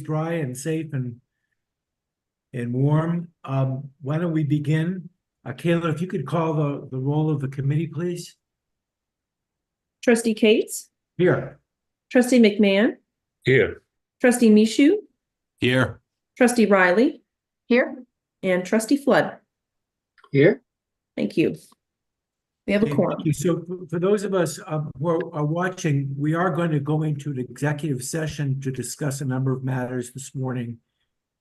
dry and safe and warm. Why don't we begin? Kayla, if you could call the roll of the committee, please. Trustee Cates, Here. Trustee McMahon, Here. Trustee Michoud, Here. Trustee Riley, Here. and Trustee Flood. Here. Thank you. We have a Okay, quorum. thank you. So for those of us who are watching, we are going to go into an executive session to discuss a number of matters this morning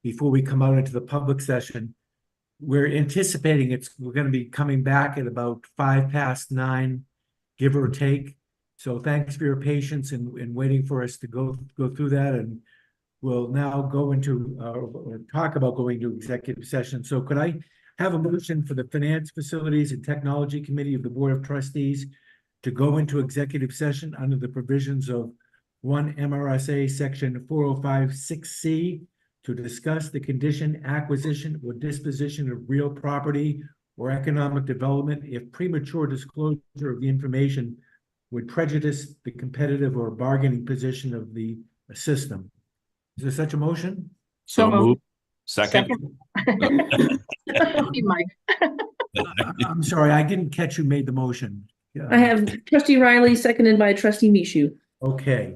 before we come out into the public session. We're anticipating we're going to be coming back at about 9:05, give or take. So thanks for your patience in waiting for us to go through that, and we'll now go into or talk about going to executive session. So could I have a motion for the Finance, Facilities, and Technology Committee of the Board of Trustees to go into executive session under the provisions of 1 MRSA Section 4056C to discuss the condition, acquisition, or disposition of real property or economic development if premature disclosure of the information would prejudice the competitive or bargaining position of the system. Is there such a motion? So moved. Second. Mike. I'm sorry, I didn't catch who made the motion. I have Trustee Riley, seconded by Trustee Michoud. Okay.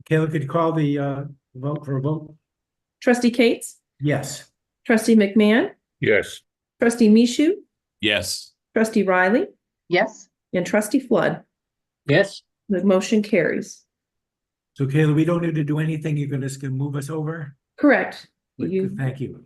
Kayla, could you call the vote for a vote? Trustee Cates, Yes. Trustee McMahon, Yes. Trustee Michoud, Yes. Trustee Riley, Yes. and Trustee Flood. Yes. The motion carries. So Kayla, we don't need to do anything. You're just gonna move us over? Correct. Good, thank you.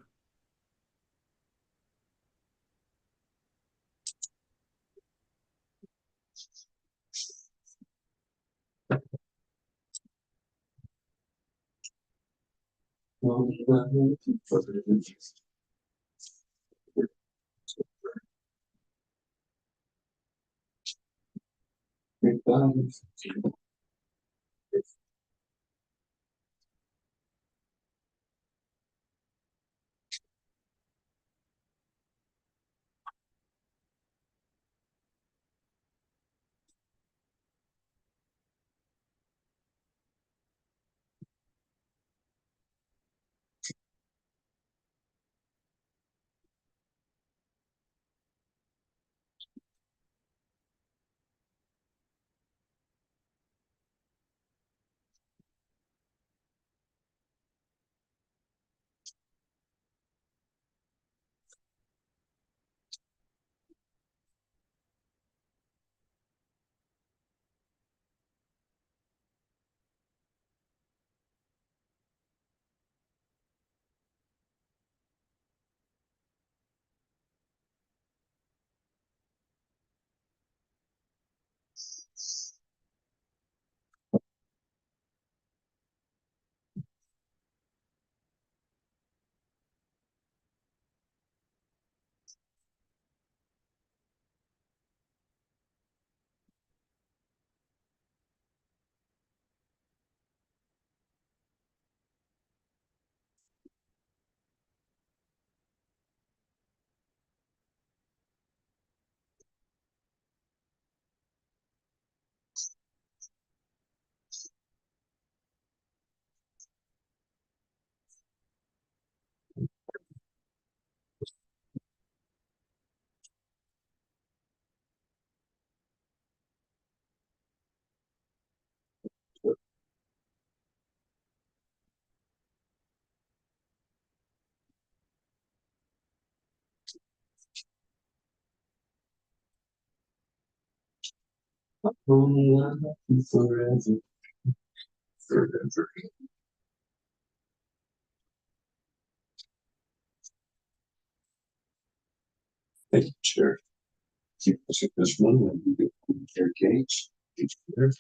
Thank you, Chair. Keep pushing this one when you get your gauge. Sure.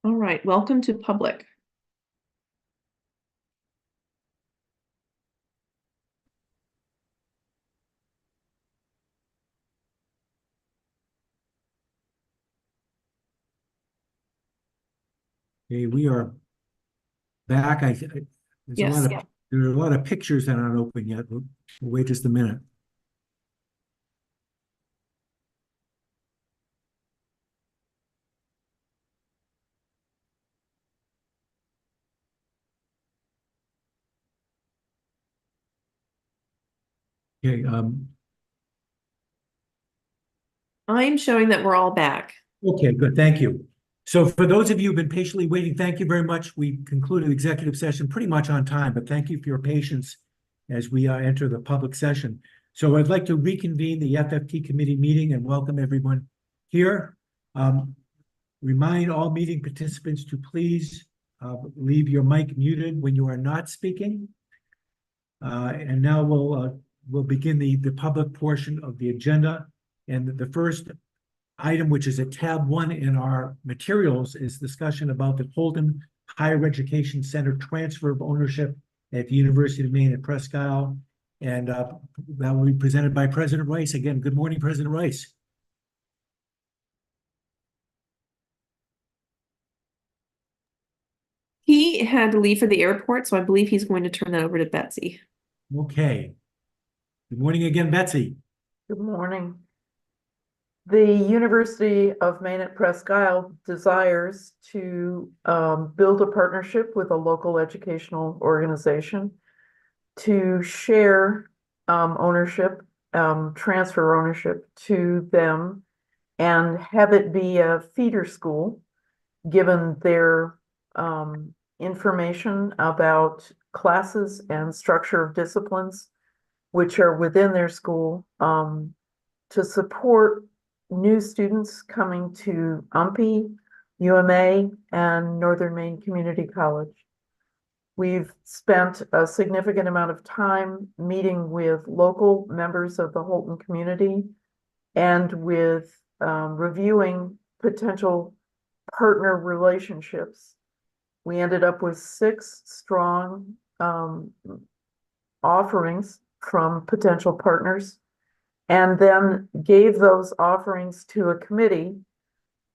All right, welcome to public. Okay, we are back. There's a Yes. lot of, there are a lot of pictures that aren't open yet. We'll wait just a minute. Okay, I'm showing that we're all back. okay, good, thank you. So for those of you who've been patiently waiting, thank you very much. We concluded the executive session pretty much on time, but thank you for your patience as we enter the public session. So I'd like to reconvene the FFT committee meeting and welcome everyone here. Remind all meeting participants to please leave your mic muted when you are not speaking. And now we'll begin the public portion of the agenda. And the first item, which is at tab 1 in our materials, is discussion about the Holton Higher Education Center transfer of ownership at the University of Maine at Presque Isle. And that will be presented by President Rice. Again, good morning, President Rice. He had to leave for the airport, so I believe he's going to turn that over to Betsy. Okay. Good morning again, Betsy. Good morning. The University of Maine at Presque Isle desires to build a partnership with a local educational organization to share ownership, transfer ownership to them, and have it be a feeder school, given their information about classes and structure of disciplines which are within their school, to support new students coming to UMPI, UMA, and Northern Maine Community College. We've spent a significant amount of time meeting with local members of the Holton community and with reviewing potential partner relationships. We ended up with 6 strong offerings from potential partners, and then gave those offerings to a committee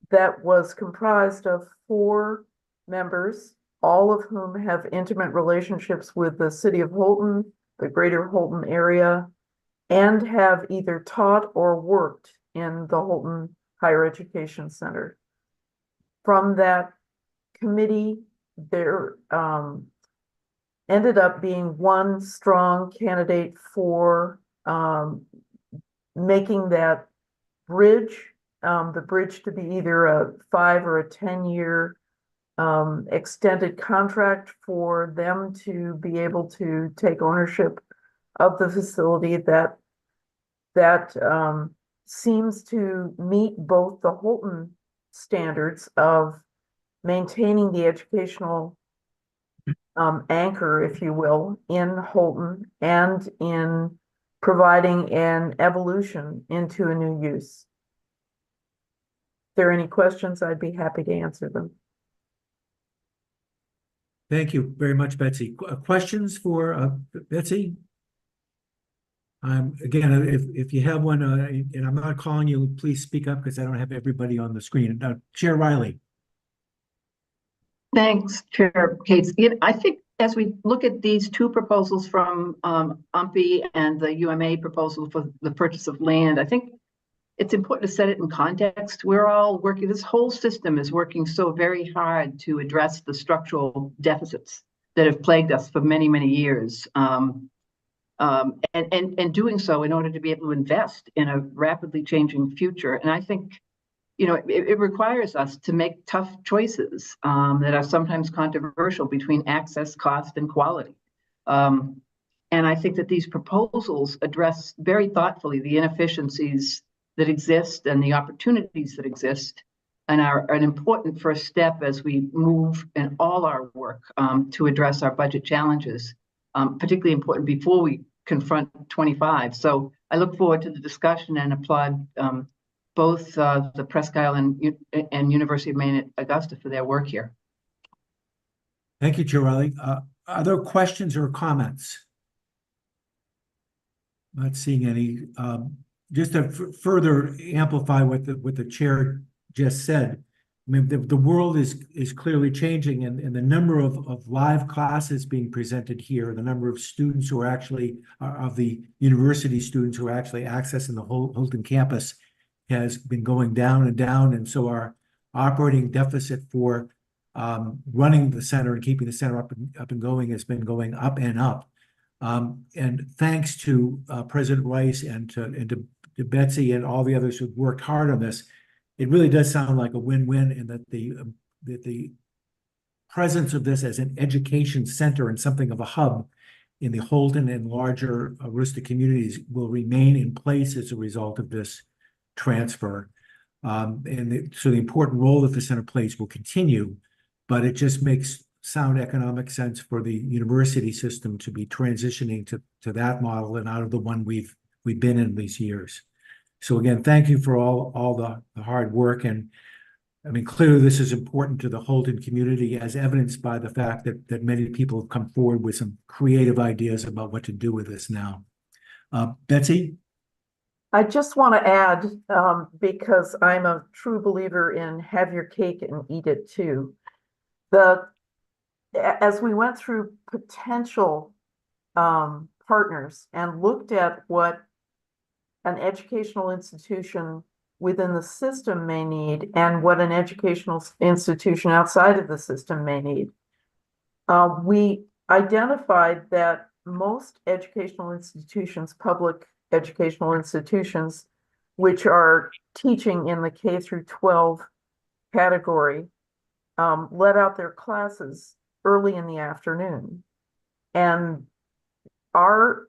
that was comprised of 4 members, all of whom have intimate relationships with the city of Holton, the greater Holton area, and have either taught or worked in the Holton Higher Education Center. From that committee, there ended up being 1 strong candidate for making that bridge, the bridge to be either a 5 or a 10-year extended contract for them to be able to take ownership of the facility that seems to meet both the Holton standards of maintaining the educational anchor, if you will, in Holton and in providing an evolution into a new use. If there are any questions, I'd be happy to answer them. Thank you very much, Betsy. Questions for Betsy? Again, if you have one, and I'm not calling you, please speak up because I don't have everybody on the screen. Chair Riley. Thanks, Chair Cates. I think as we look at these 2 proposals from UMPI and the UMA proposal for the purchase of land, I think it's important to set it in context. We're all working, this whole system is working so very hard to address the structural deficits that have plagued us for many, many years. And doing so in order to be able to invest in a rapidly changing future. And I think, you know, it requires us to make tough choices that are sometimes controversial between access, cost, and quality. And I think that these proposals address very thoughtfully the inefficiencies that exist and the opportunities that exist, and are an important first step as we move in all our work to address our budget challenges, particularly important before we confront 25. So I look forward to the discussion and applaud both the Presque Isle and University of Maine at Augusta for their work here. Thank you, Chair Riley. Other questions or comments? Not seeing any. Just to further amplify what the chair just said, I mean, the world is clearly changing, and the number of live classes being presented here, the number of students who are actually, of the university students who are actually accessing the Holton campus has been going down and down, and so our operating deficit for running the center and keeping the center up and going has been going up and up. And thanks to President Rice and to Betsy and all the others who've worked hard on this, it really does sound like a win-win, and that the presence of this as an education center and something of a hub in the Holton and larger Aroostook communities will remain in place as a result of this transfer. So the important role that the center plays will continue, but it just makes sound economic sense for the university system to be transitioning to that model and out of the one we've been in these years. So again, thank you for all the hard work. And I mean, clearly this is important to the Holton community, as evidenced by the fact that many people have come forward with some creative ideas about what to do with this now. Betsy? I just want to add, because I'm a true believer in have your cake and eat it too. As we went through potential partners and looked at what an educational institution within the system may need and what an educational institution outside of the system may need, we identified that most educational institutions, public educational institutions, which are teaching in the K through 12 category, let out their classes early in the afternoon. And our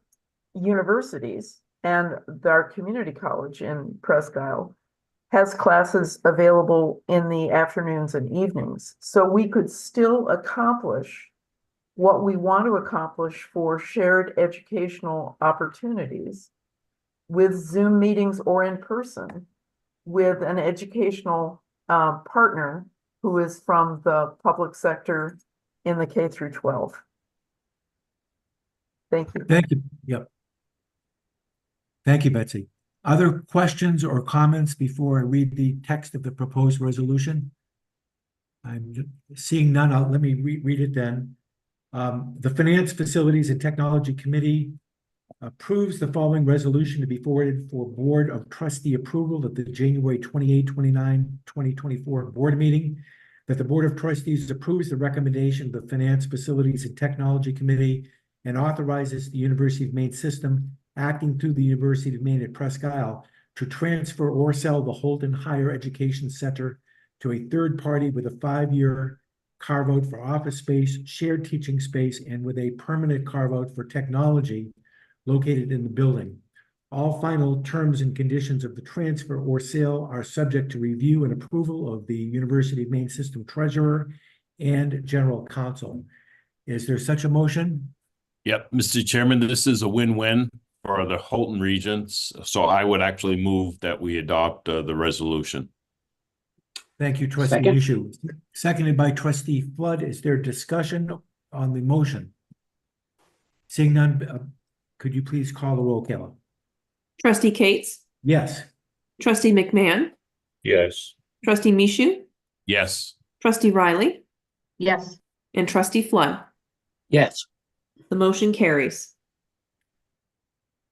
universities and our community college in Presque Isle has classes available in the afternoons and evenings. So we could still accomplish what we want to accomplish for shared educational opportunities with Zoom meetings or in person with an educational partner who is from the public sector in the K through 12. Thank you. Thank you. Yep. Thank you, Betsy. Other questions or comments before I read the text of the proposed resolution? I'm seeing none. Let me read it then. The Finance, Facilities, and Technology Committee approves the following resolution to be forwarded for Board of Trustee approval at the January 28, 29, 2024 board meeting. That the Board of Trustees approves the recommendation of the Finance, Facilities, and Technology Committee and authorizes the University of Maine system, acting through the University of Maine at Presque Isle, to transfer or sell the Holton Higher Education Center to a third party with a 5-year carve-out for office space, shared teaching space, and with a permanent carve-out for technology located in the building. All final terms and conditions of the transfer or sale are subject to review and approval of the University of Maine System Treasurer and General Counsel. Is there such a motion? Yep, Mr. Chairman, this is a win-win for the Holton Regents. So I would actually move that we adopt the resolution. Thank you, Trustee Second. Michoud. Seconded by Trustee Flood. Is there discussion on the motion? Seeing none, could you please call the roll, Kayla? Trustee Cates, Yes. trustee McMahon, Yes. trustee Michoud, Yes. trustee Riley, Yes. and trustee Flood. Yes. The motion carries.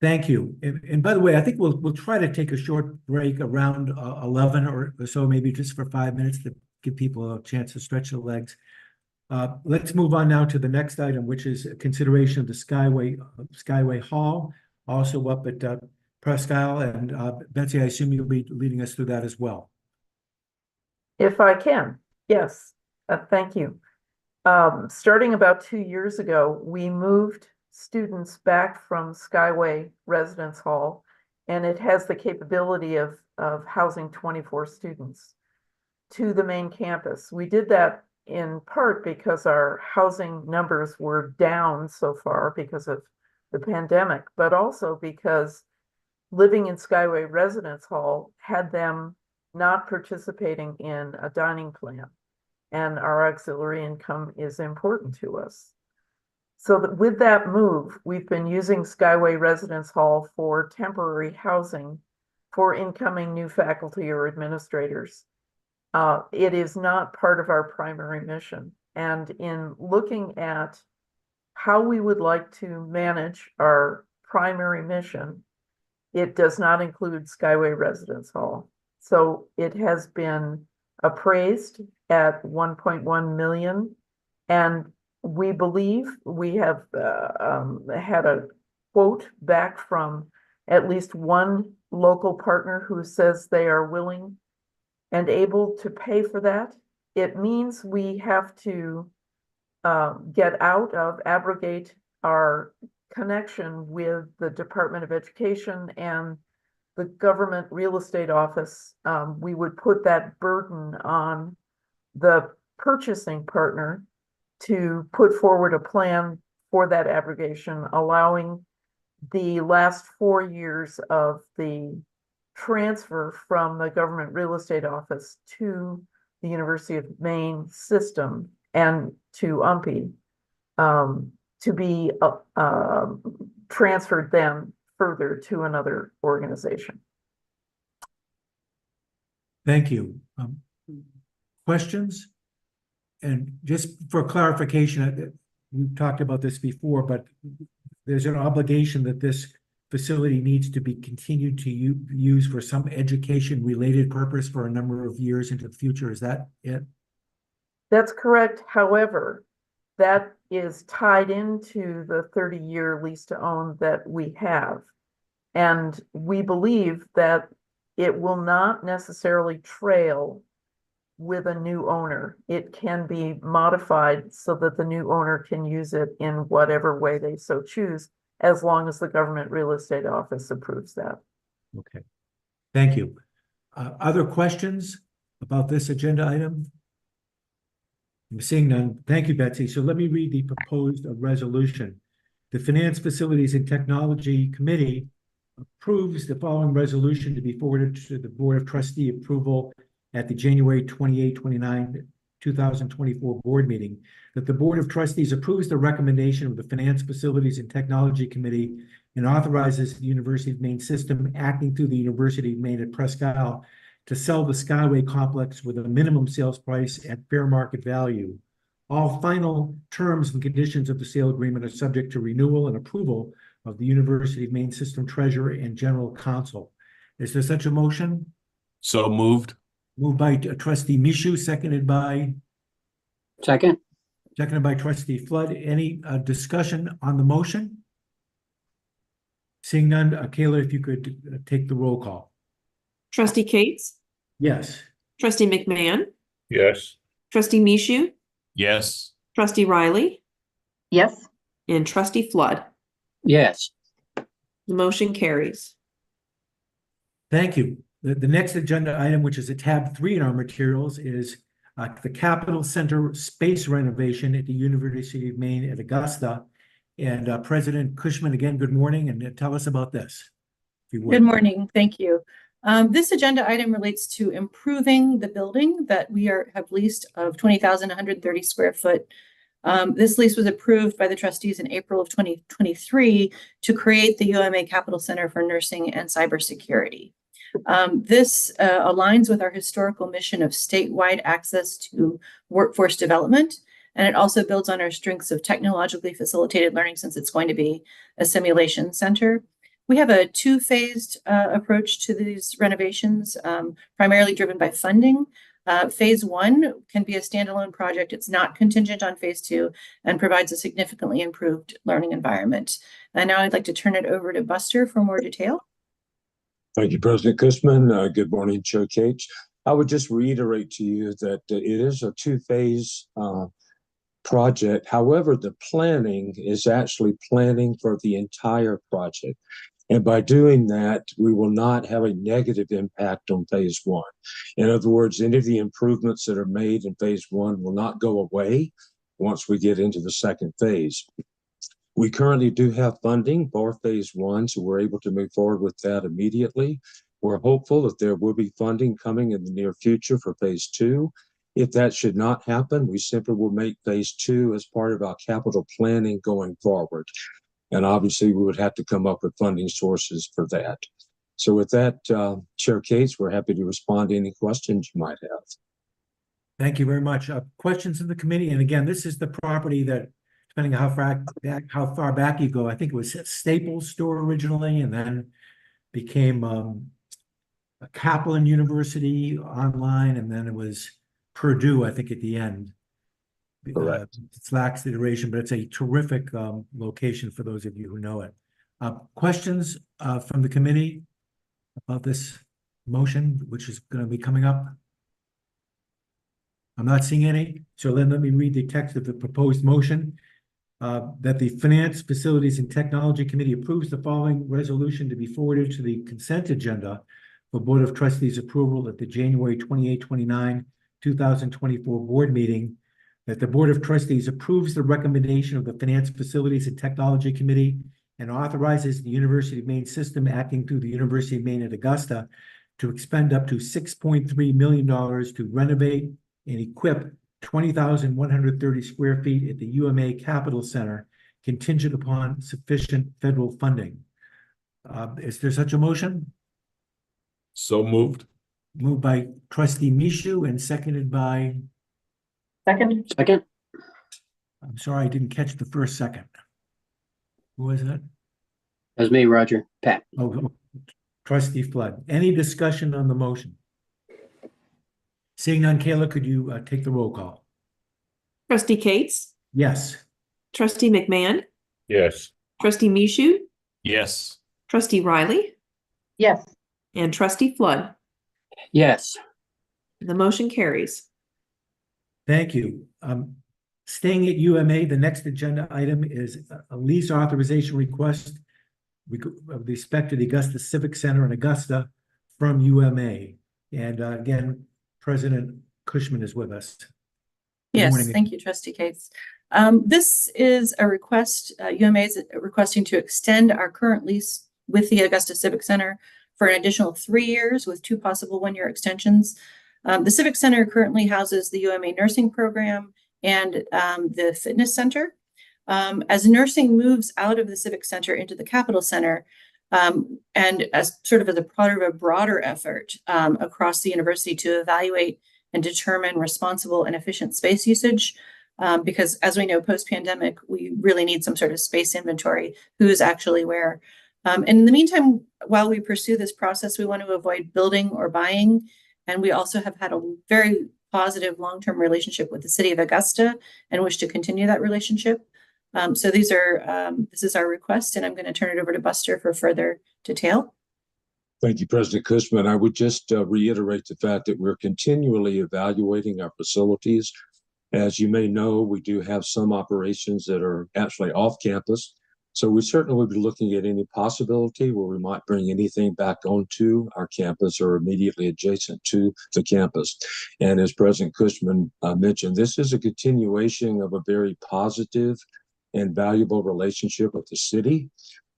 Thank you. And by the way, I think we'll try to take a short break around 11 or so, maybe just for 5 minutes to give people a chance to stretch their legs. Let's move on now to the next item, which is consideration of the Skyway Hall, also up at Presque Isle. And Betsy, I assume you'll be leading us through that as well. If I can, yes, thank you. Starting about 2 years ago, we moved students back from Skyway Residence Hall, and it has the capability of housing 24 students to the main campus. We did that in part because our housing numbers were down so far because of the pandemic, but also because living in Skyway Residence Hall had them not participating in a dining plan. And our auxiliary income is important to us. So that with that move, we've been using Skyway Residence Hall for temporary housing for incoming new faculty or administrators. It is not part of our primary mission. And in looking at how we would like to manage our primary mission, it does not include Skyway Residence Hall. So it has been appraised at 1.1 million. And we believe we have had a quote back from at least one local partner who says they are willing and able to pay for that. It means we have to abrogate our connection with the Department of Education and the Government Real Estate Office. We would put that burden on the purchasing partner to put forward a plan for that abrogation, allowing the last 4 years of the transfer from the Government Real Estate Office to the University of Maine system and to UMPI to be transferred then further to another organization. Thank you. Questions? And just for clarification, we've talked about this before, but there's an obligation that this facility needs to be continued to use for some education-related purpose for a number of years into the future. Is that it? That's correct. However, that is tied into the 30-year lease to own that we have. And we believe that it will not necessarily trail with a new owner. It can be modified so that the new owner can use it in whatever way they so choose, as long as the Government Real Estate Office approves that. Okay. Thank you. Other questions about this agenda item? I'm seeing none. Thank you, Betsy. So let me read the proposed resolution. The Finance, Facilities, and Technology Committee approves the following resolution to be forwarded to the Board of Trustee approval at the January 28-29, 2024 board meeting, that the Board of Trustees approves the recommendation of the Finance, Facilities, and Technology Committee and authorizes the University of Maine system acting through the University of Maine at Presque Isle to sell the Skyway complex with a minimum sales price at fair market value. All final terms and conditions of the sale agreement are subject to renewal and approval of the University of Maine system treasurer and general counsel. Is there such a motion? So moved. Moved by Trustee Michoud, seconded by Trustee Flood. Any discussion on the motion? Seeing none, Kayla, if you could take the roll call. Trustee Cates, Yes. Trustee McMahon, Yes. Trustee Michoud, Yes. Trustee Riley, Yes, and Trustee Flood. Yes, The motion carries. Thank you. The next agenda item, which is a tab 3 in our materials, is the Capitol Center space renovation at the University of Maine at Augusta. And President Cushman, again, good morning, and tell us about this, if you would. Good morning. Thank you. This agenda item relates to improving the building that we have leased of 20,130 square foot. This lease was approved by the trustees in April of 2023 to create the UMA Capitol Center for Nursing and Cybersecurity. This aligns with our historical mission of statewide access to workforce development, and it also builds on our strengths of technologically facilitated learning, since it's going to be a simulation center. We have a two-phased approach to these renovations, primarily driven by funding. Phase 1 can be a standalone project. It's not contingent on phase 2 and provides a significantly improved learning environment. And now I'd like to turn it over to Buster for more detail. Thank you, President Cushman. Good morning, Chair Cates. I would just reiterate to you that it is a two-phase project. However, the planning is actually planning for the entire project. And by doing that, we will not have a negative impact on phase 1. In other words, any of the improvements that are made in phase 1 will not go away once we get into the second phase. We currently do have funding for phase one, so we're able to move forward with that immediately. We're hopeful that there will be funding coming in the near future for phase two. If that should not happen, we simply will make phase two as part of our capital planning going forward. And obviously, we would have to come up with funding sources for that. So with that, Chair Cates, we're happy to respond to any questions you might have. Thank you very much. Questions in the committee? And again, this is the property that, depending on how far back you go, I think it was a Staples store originally, and then became a Kaplan University online, and then it was Purdue, I think, at the end. Correct. It's lax iteration, but it's a terrific location for those of you who know it. Questions from the committee about this motion, which is going to be coming up? I'm not seeing any, so then let me read the text of the proposed motion. That the Finance, Facilities, and Technology Committee approves the following resolution to be forwarded to the consent agenda for Board of Trustees approval at the January 28-29, 2024 board meeting. That the Board of Trustees approves the recommendation of the Finance, Facilities, and Technology Committee and authorizes the University of Maine system acting through the University of Maine at Augusta to expend up to $6.3 million to renovate and equip 20,130 square feet at the UMA Capital Center, contingent upon sufficient federal funding. Is there such a motion? So moved. Moved by Trustee Mishu and seconded by, Second? Second? I'm sorry, I didn't catch the first second. Who was that? That's me, Roger. Pat. Oh, Trustee Flood. Any discussion on the motion? Seeing none, Kayla, could you take the roll call? Trustee Cates, Yes. trustee McMahon, Yes. trustee Mishu, Yes. trustee Riley, Yes. and trustee Flood. Yes. The motion carries. Thank you. Staying at UMA, the next agenda item is a lease authorization request with respect to the Augusta Civic Center in Augusta from UMA. And again, President Cushman is with us. Good Yes, morning. thank you, trustee Cates. This is a request, UMA is requesting to extend our current lease with the Augusta Civic Center for an additional 3 years with 2 possible 1-year extensions. The Civic Center currently houses the UMA nursing program and the fitness center. As nursing moves out of the Civic Center into the Capital Center, and as sort of as a part of a broader effort across the university to evaluate and determine responsible and efficient space usage, because as we know, post-pandemic, we really need some sort of space inventory, who's actually where. And in the meantime, while we pursue this process, we want to avoid building or buying. And we also have had a very positive long-term relationship with the city of Augusta and wish to continue that relationship. So this is our request, and I'm going to turn it over to Buster for further detail. Thank you, President Cushman. I would just reiterate the fact that we're continually evaluating our facilities. As you may know, we do have some operations that are actually off campus. So we certainly would be looking at any possibility where we might bring anything back onto our campus or immediately adjacent to the campus. And as President Cushman mentioned, this is a continuation of a very positive and valuable relationship with the city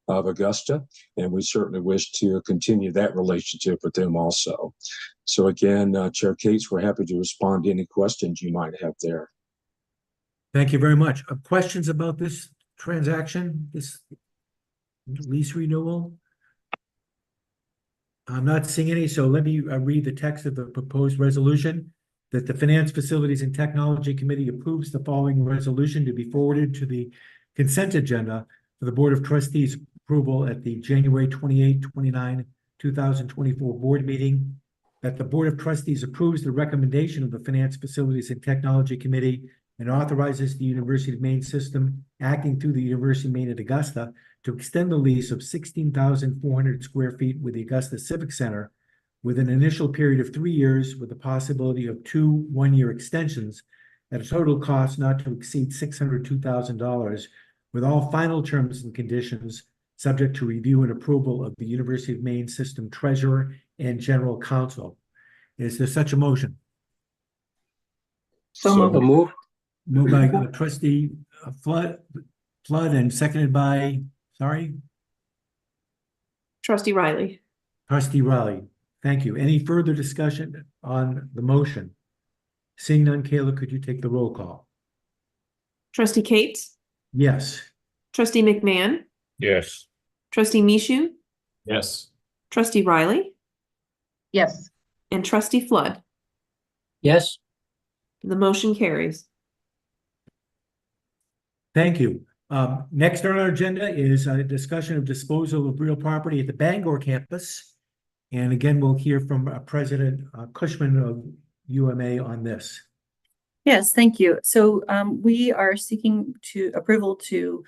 of Augusta, and we certainly wish to continue that relationship with them also. So again, Chair Cates, we're happy to respond to any questions you might have there. Thank you very much. Questions about this transaction, this lease renewal? I'm not seeing any, so let me read the text of the proposed resolution. That the Finance, Facilities, and Technology Committee approves the following resolution to be forwarded to the consent agenda for the Board of Trustees approval at the January 28-29, 2024 board meeting. That the Board of Trustees approves the recommendation of the Finance, Facilities, and Technology Committee and authorizes the University of Maine system acting through the University of Maine at Augusta to extend the lease of 16,400 square feet with the Augusta Civic Center with an initial period of 3 years with the possibility of 2 1-year extensions at a total cost not to exceed $602,000, with all final terms and conditions subject to review and approval of the University of Maine System Treasurer and General Counsel. Is there such a motion? So So moved. moved. Moved by Trustee Flood, Flood and seconded by, sorry, Trustee Riley. trustee Riley. Thank you. Any further discussion on the motion? Seeing none, Kayla, could you take the roll call? Trustee Cates, Yes. trustee McMahon, Yes. trustee Mishu, Yes. trustee Riley, Yes, and trustee Flood. yes, The motion carries. Thank you. Next on our agenda is a discussion of disposal of real property at the Bangor campus. And again, we'll hear from President Cushman of UMA on this. Yes, thank you. So we are seeking approval to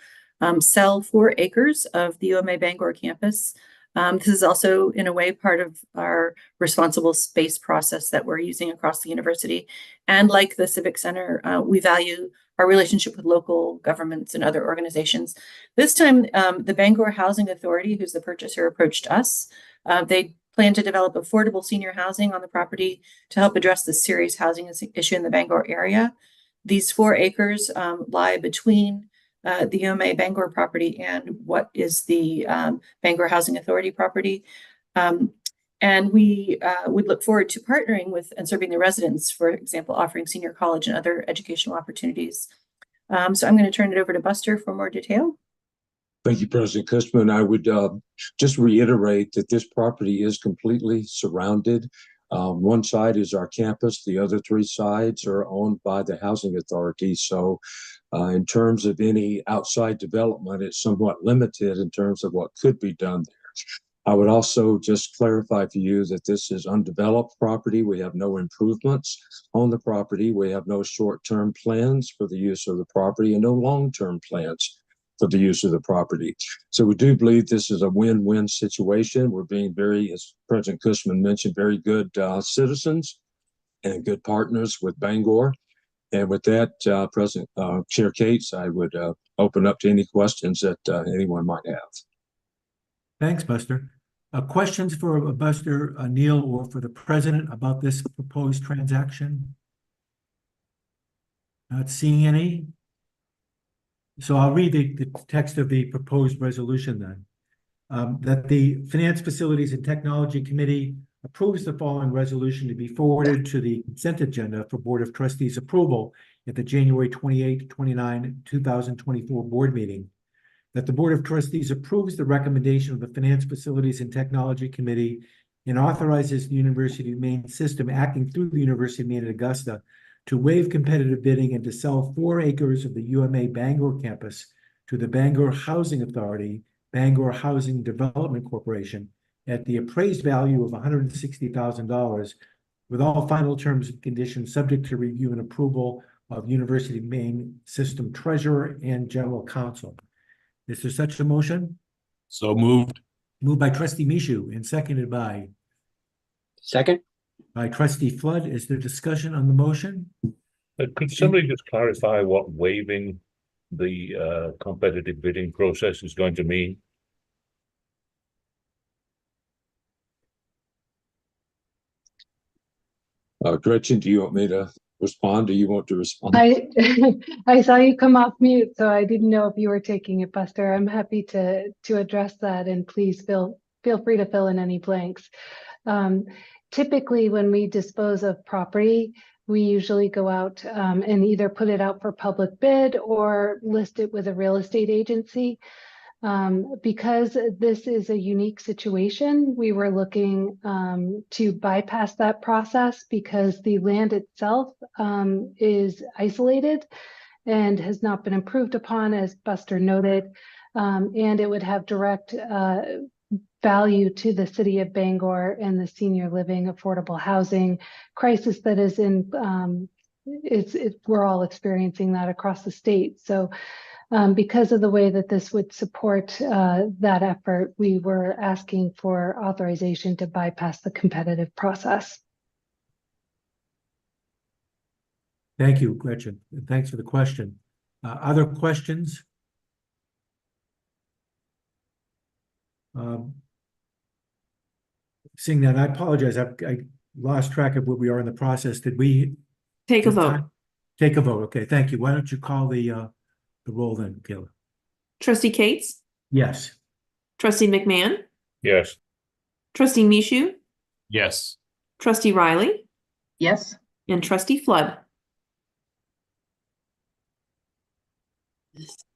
sell 4 acres of the UMA Bangor campus. This is also, in a way, part of our responsible space process that we're using across the university. And like the Civic Center, we value our relationship with local governments and other organizations. This time, the Bangor Housing Authority, who's the purchaser, approached us. They plan to develop affordable senior housing on the property to help address the serious housing issue in the Bangor area. These 4 acres lie between the UMA Bangor property and what is the Bangor Housing Authority property. And we would look forward to partnering with and serving the residents, for example, offering senior college and other educational opportunities. So I'm going to turn it over to Buster for more detail. Thank you, President Cushman. I would just reiterate that this property is completely surrounded. One side is our campus. The other 3 sides are owned by the Housing Authority. So in terms of any outside development, it's somewhat limited in terms of what could be done there. I would also just clarify for you that this is undeveloped property. We have no improvements on the property. We have no short-term plans for the use of the property and no long-term plans for the use of the property. So we do believe this is a win-win situation. We're being very, as President Cushman mentioned, very good citizens and good partners with Bangor. And with that, President Chair Cates, I would open up to any questions that anyone might have. Thanks, Buster. Questions for Buster, Neil, or for the president about this proposed transaction? Not seeing any. So I'll read the text of the proposed resolution then. That the Finance, Facilities, and Technology Committee approves the following resolution to be forwarded to the consent agenda for Board of Trustees approval at the January 28, 29, 2024 board meeting. That the Board of Trustees approves the recommendation of the Finance, Facilities, and Technology Committee and authorizes the University of Maine system acting through the University of Maine at Augusta to waive competitive bidding and to sell 4 acres of the UMA Bangor campus to the Bangor Housing Authority, Bangor Housing Development Corporation, at the appraised value of $160,000, with all final terms and conditions subject to review and approval of University of Maine System Treasurer and General Counsel. Is there such a motion? So moved. Moved by trustee Mishu and seconded by second, trustee Flood. Is there discussion on the motion? Could somebody just clarify what waiving the competitive bidding process is going to mean? Gretchen, do you want me to respond? Do you want to respond? I saw you come off mute, so I didn't know if you were taking it, Buster. I'm happy to address that, and please feel free to fill in any blanks. Typically, when we dispose of property, we usually go out and either put it out for public bid or list it with a real estate agency. Because this is a unique situation, we were looking to bypass that process because the land itself is isolated and has not been improved upon, as Buster noted, and it would have direct value to the city of Bangor and the senior living affordable housing crisis that is in, we're all experiencing that across the state. So because of the way that this would support that effort, we were asking for authorization to bypass the competitive process. Thank you, Gretchen. And thanks for the question. Other questions? Seeing that, I apologize. I lost track of where we are in the process. Did we Take a vote. Take a vote. Okay, thank you. Why don't you call the roll then, Kayla? Trustee Cates, Yes. trustee McMahon, Yes. trustee Mishu, Yes. trustee Riley, Yes, and trustee Flood.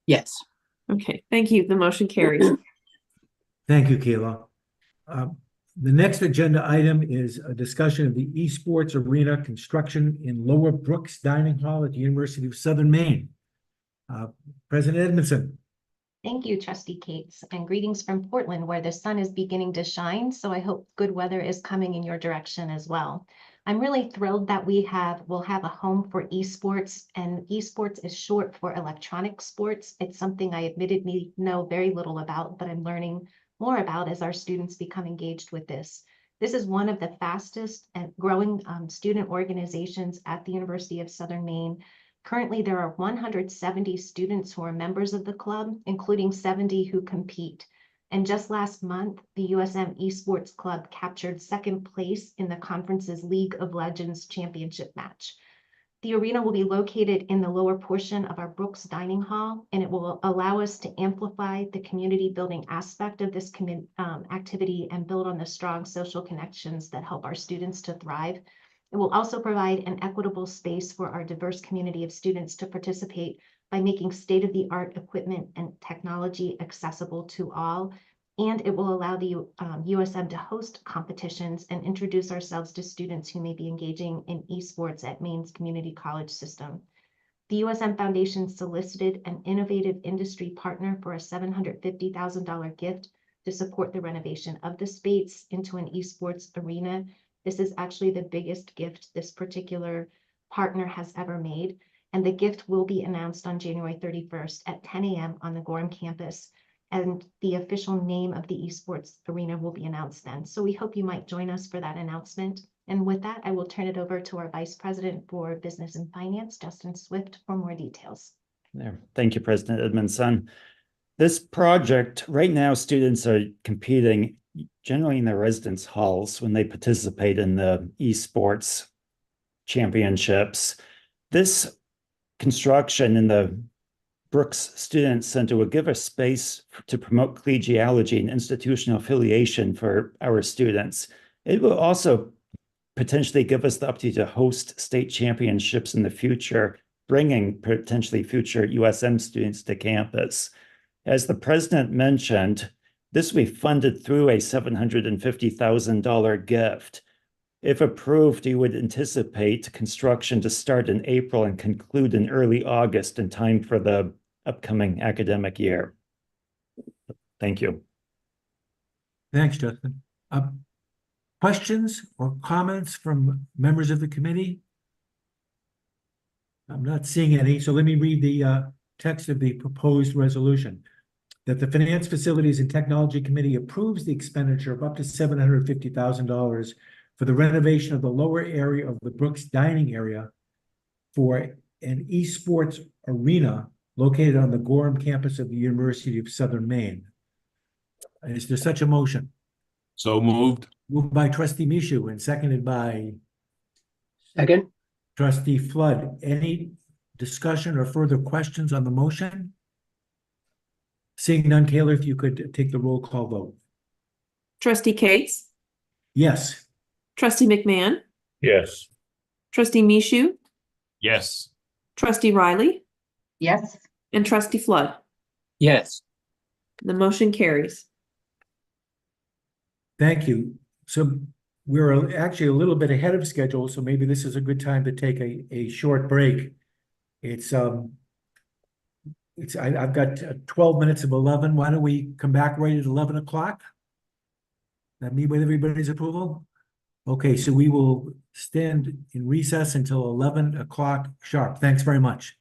Yes. Okay, thank you. The motion carries. Thank you, Kayla. The next agenda item is a discussion of the esports arena construction in Lower Brooks Dining Hall at the University of Southern Maine. President Edmondson. Thank you, Trustee Cates, and greetings from Portland, where the sun is beginning to shine. So I hope good weather is coming in your direction as well. I'm really thrilled that will have a home for esports, and esports is short for electronic sports. It's something I admittedly know very little about, but I'm learning more about as our students become engaged with this. This is one of the fastest and growing student organizations at the University of Southern Maine. Currently, there are 170 students who are members of the club, including 70 who compete. And just last month, the USM Esports Club captured second place in the conference's League of Legends championship match. The arena will be located in the lower portion of our Brooks Dining Hall, and it will allow us to amplify the community building aspect of this activity and build on the strong social connections that help our students to thrive. It will also provide an equitable space for our diverse community of students to participate by making state-of-the-art equipment and technology accessible to all. And it will allow the USM to host competitions and introduce ourselves to students who may be engaging in esports at Maine's community college system. The USM Foundation solicited an innovative industry partner for a $750,000 gift to support the renovation of the space into an esports arena. This is actually the biggest gift this particular partner has ever made, and the gift will be announced on January 31st at 10 a.m. on the Gorham campus, and the official name of the esports arena will be announced then. So we hope you might join us for that announcement. And with that, I will turn it over to our Vice President for Business and Finance, Justin Swift, for more details. There. Thank you, President Edmondson. This project, right now, students are competing generally in their residence halls when they participate in the esports championships. This construction in the Brooks Student Center will give us space to promote collegiality and institutional affiliation for our students. It will also potentially give us the opportunity to host state championships in the future, bringing potentially future USM students to campus. As the president mentioned, this will be funded through a $750,000 gift. If approved, you would anticipate construction to start in April and conclude in early August in time for the upcoming academic year. Thank you. Thanks, Justin. Questions or comments from members of the committee? I'm not seeing any, so let me read the text of the proposed resolution. That the Finance, Facilities, and Technology Committee approves the expenditure of up to $750,000 for the renovation of the lower area of the Brooks dining area for an esports arena located on the Gorham campus of the University of Southern Maine. Is there such a motion? So moved. Moved by trustee Mishu and seconded by Second. trustee Flood. Any discussion or further questions on the motion? Seeing none, Kayla, if you could take the roll call vote. Trustee Cates, Yes. trustee McMahon, Yes. trustee Mishu, Yes. trustee Riley, yes, and trustee Flood. Yes. The motion carries. Thank you. So we're actually a little bit ahead of schedule, so maybe this is a good time to take a short break. I've got 12 minutes of 11. Why don't we come back right at 11 o'clock? That meet with everybody's approval? Okay, so we will stand in recess until 11 o'clock sharp. Thanks very much.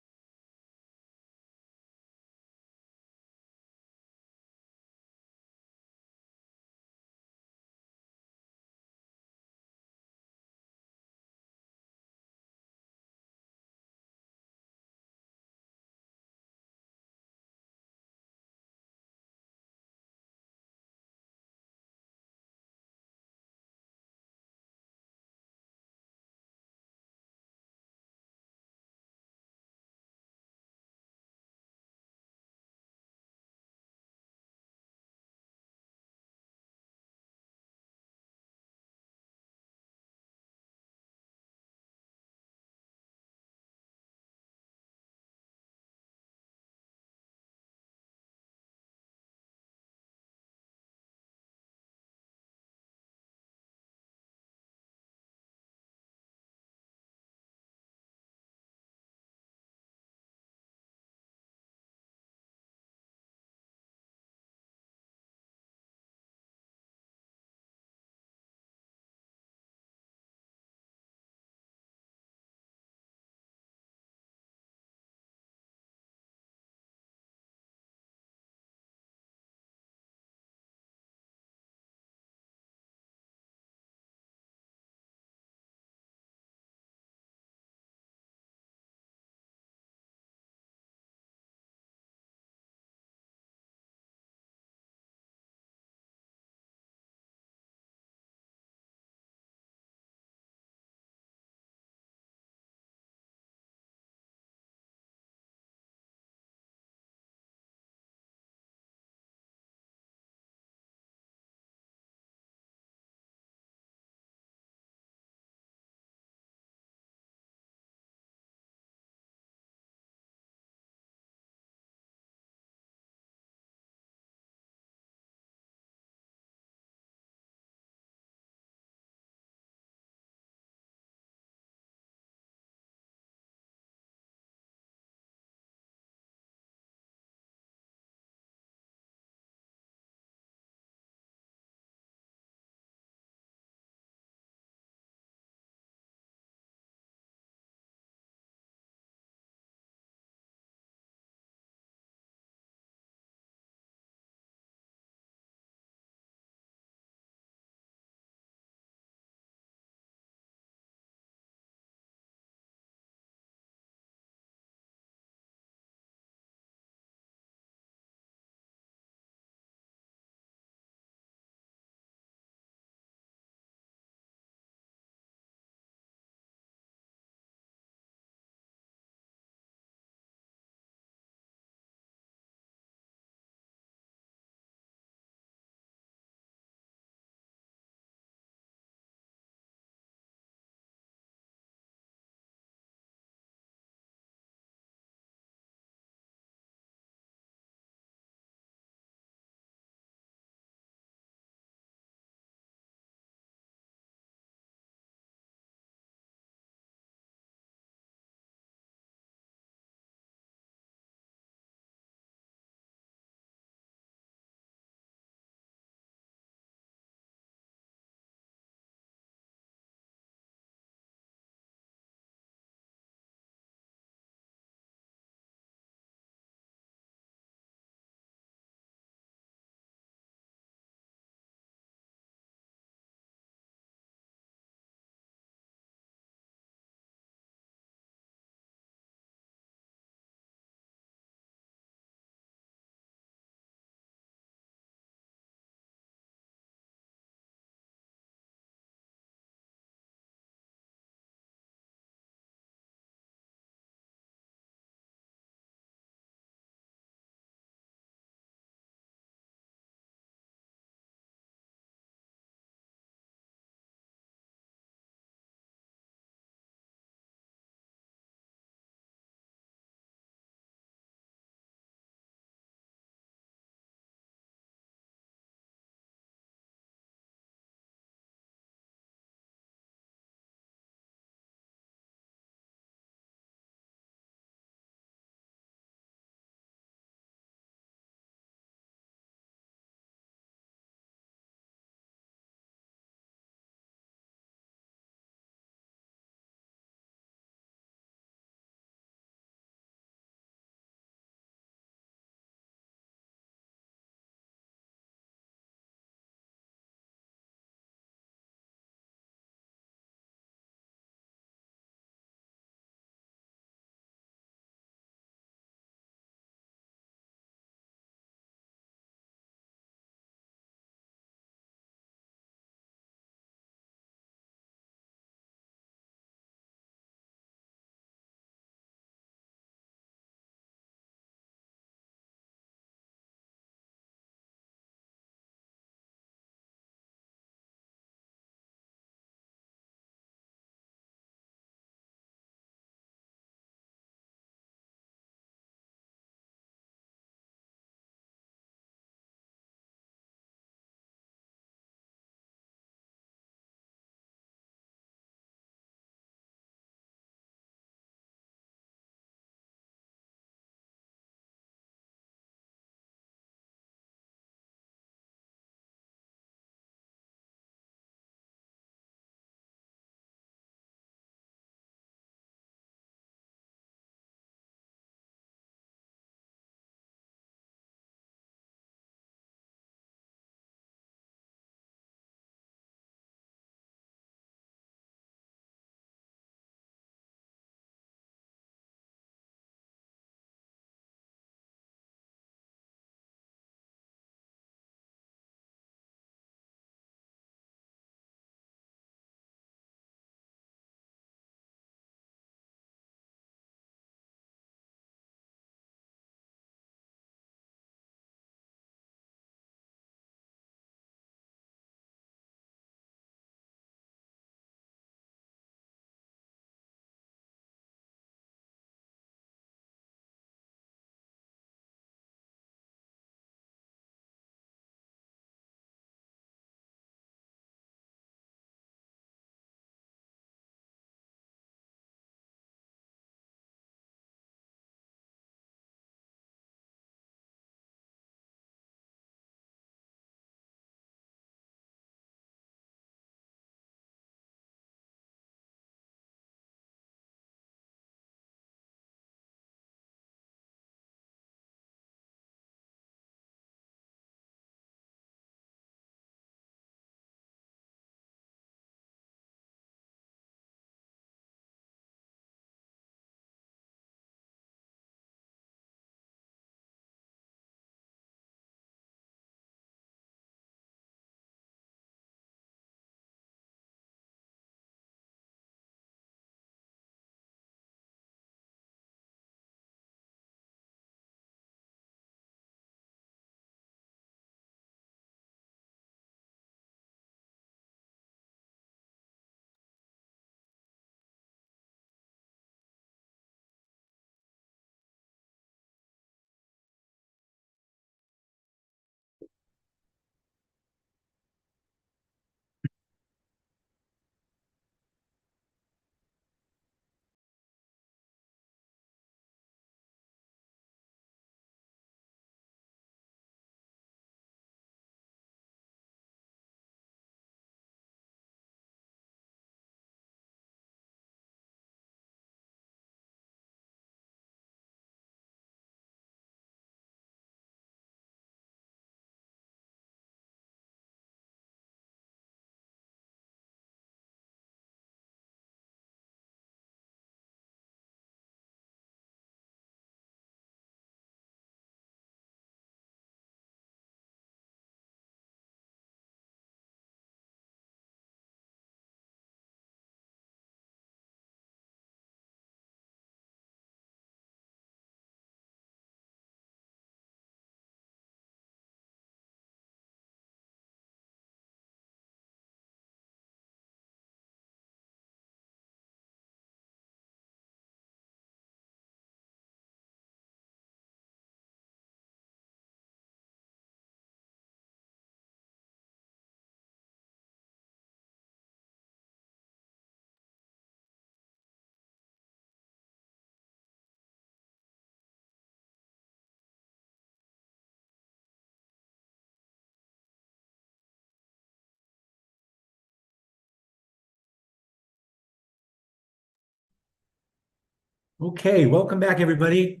Okay, welcome back, everybody.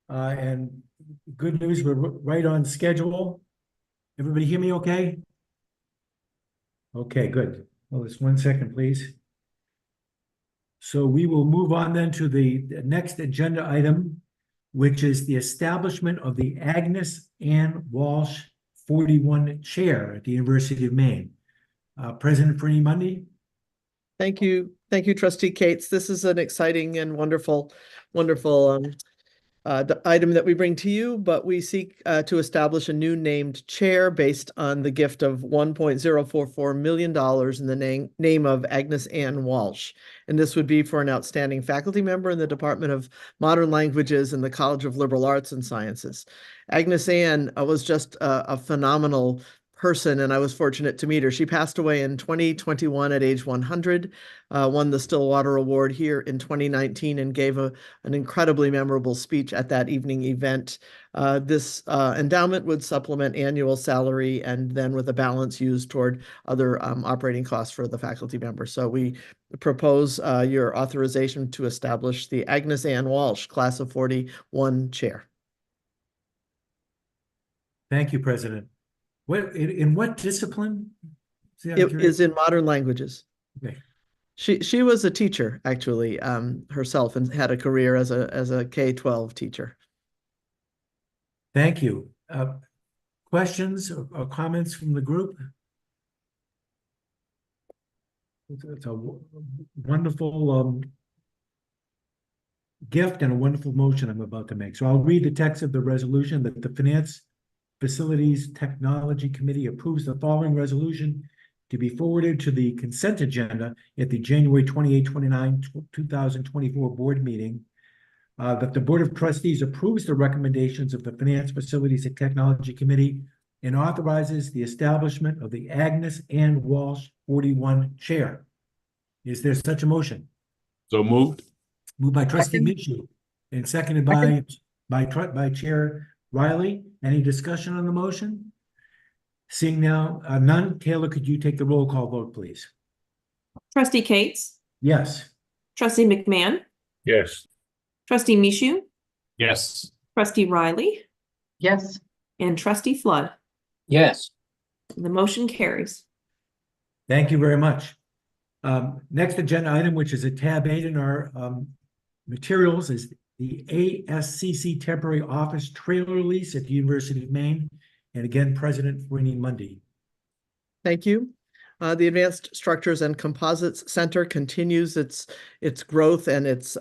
And good news, we're right on schedule. Everybody hear me okay? Okay, good. Well, just 1 second, please. So we will move on then to the next agenda item, which is the establishment of the Agnes Ann Walsh 41 Chair at the University of Maine. President Fernie Mundy. Thank you. Thank you, Trustee Cates. This is an exciting and wonderful item that we bring to you, but we seek to establish a new named chair based on the gift of $1.044 million in the name of Agnes Ann Walsh. And this would be for an outstanding faculty member in the Department of Modern Languages in the College of Liberal Arts and Sciences. Agnes Ann was just a phenomenal person, and I was fortunate to meet her. She passed away in 2021 at age 100, won the Stillwater Award here in 2019, and gave an incredibly memorable speech at that evening event. This endowment would supplement annual salary and then with a balance used toward other operating costs for the faculty member. So we propose your authorization to establish the Agnes Ann Walsh Class of 41 Chair. Thank you, President. In what discipline? It is in modern languages. Okay. She was a teacher actually herself and had a career as a K-12 teacher. Thank you. Questions or comments from the group? It's a wonderful gift and a wonderful motion I'm about to make. So I'll read the text of the resolution that the Finance Facilities Technology Committee approves the following resolution to be forwarded to the consent agenda at the January 28, 2024 board meeting. That the Board of Trustees approves the recommendations of the Finance Facilities and Technology Committee and authorizes the establishment of the Agnes Ann Walsh 41 Chair. Is there such a motion? So moved. Moved by Trustee Minshew and seconded by Chair Riley. Any discussion on the motion? Seeing now none, Taylor, could you take the roll call vote, please? Trustee Cates, Yes. Trustee McMahon, Yes. Trustee Minshew, Yes. Trustee Riley, Yes. and Trustee Flood. Yes. The motion carries. Thank you very much. Next agenda item, which is a tab 8 in our materials, is the ASCC temporary office trailer lease at the University of Maine. And again, President Fernie Mundy. Thank you. The Advanced Structures and Composites Center continues its growth and its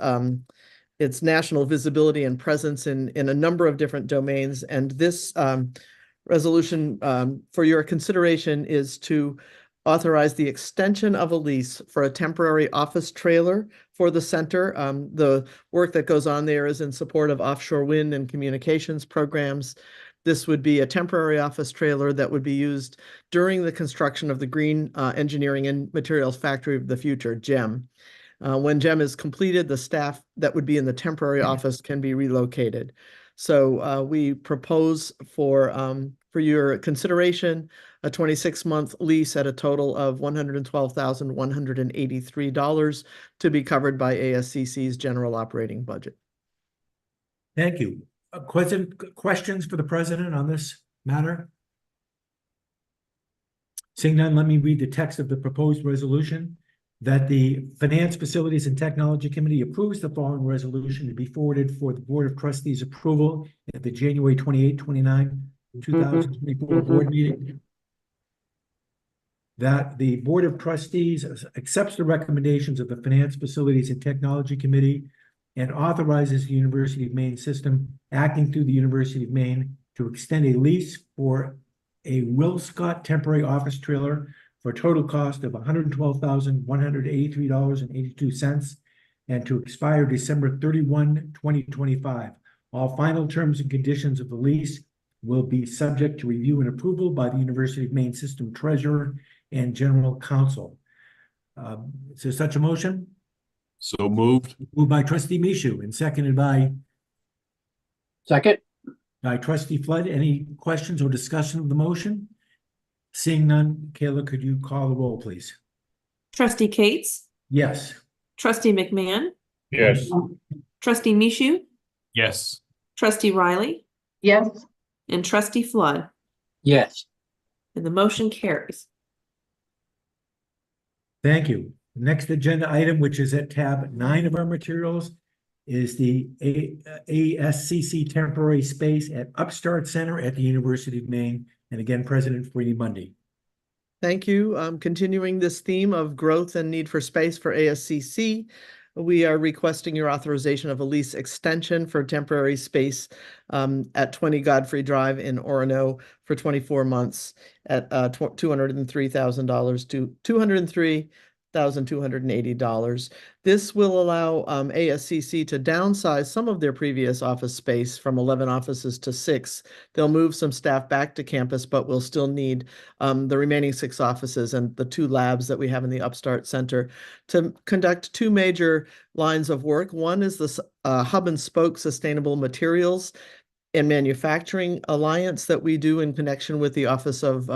national visibility and presence in a number of different domains. And this resolution for your consideration is to authorize the extension of a lease for a temporary office trailer for the center. The work that goes on there is in support of offshore wind and communications programs. This would be a temporary office trailer that would be used during the construction of the Green Engineering and Materials Factory of the Future, GEM. When GEM is completed, the staff that would be in the temporary office can be relocated. So we propose for your consideration a 26-month lease at a total of $112,183 to be covered by ASCC's general operating budget. Thank you. Questions for the president on this matter? Seeing none, let me read the text of the proposed resolution. That the Finance Facilities and Technology Committee approves the following resolution to be forwarded for the Board of Trustees approval at the January 28, 2024 board meeting. That the Board of Trustees accepts the recommendations of the Finance Facilities and Technology Committee and authorizes the University of Maine system acting through the University of Maine to extend a lease for a Will Scott temporary office trailer for a total cost of $112,183.82 and to expire December 31, 2025. All final terms and conditions of the lease will be subject to review and approval by the University of Maine System Treasurer and General Counsel. Is there such a motion? So moved. Moved by Trustee Minshew and seconded by Second. Trustee Flood. Any questions or discussion of the motion? Seeing none, Kayla, could you call the roll, please? Trustee Cates, Yes. Trustee McMahon, Yes. Trustee Mishu, Yes. trustee Riley, Yes, and trustee Flood, Yes. and the motion carries. Thank you. The next agenda item, which is at tab 9 of our materials, is the ASCC temporary space at Upstart Center at the University of Maine. And again, President Freeney Mundy. Thank you. Continuing this theme of growth and need for space for ASCC, we are requesting your authorization of a lease extension for temporary space at 20 Godfrey Drive in Orono for 24 months at $203,000 to $203,280. This will allow ASCC to downsize some of their previous office space from 11 offices to 6. They'll move some staff back to campus, but we'll still need the remaining 6 offices and the 2 labs that we have in the Upstart Center to conduct 2 major lines of work. One is the hub and spoke sustainable materials and manufacturing alliance that we do in connection with the Office of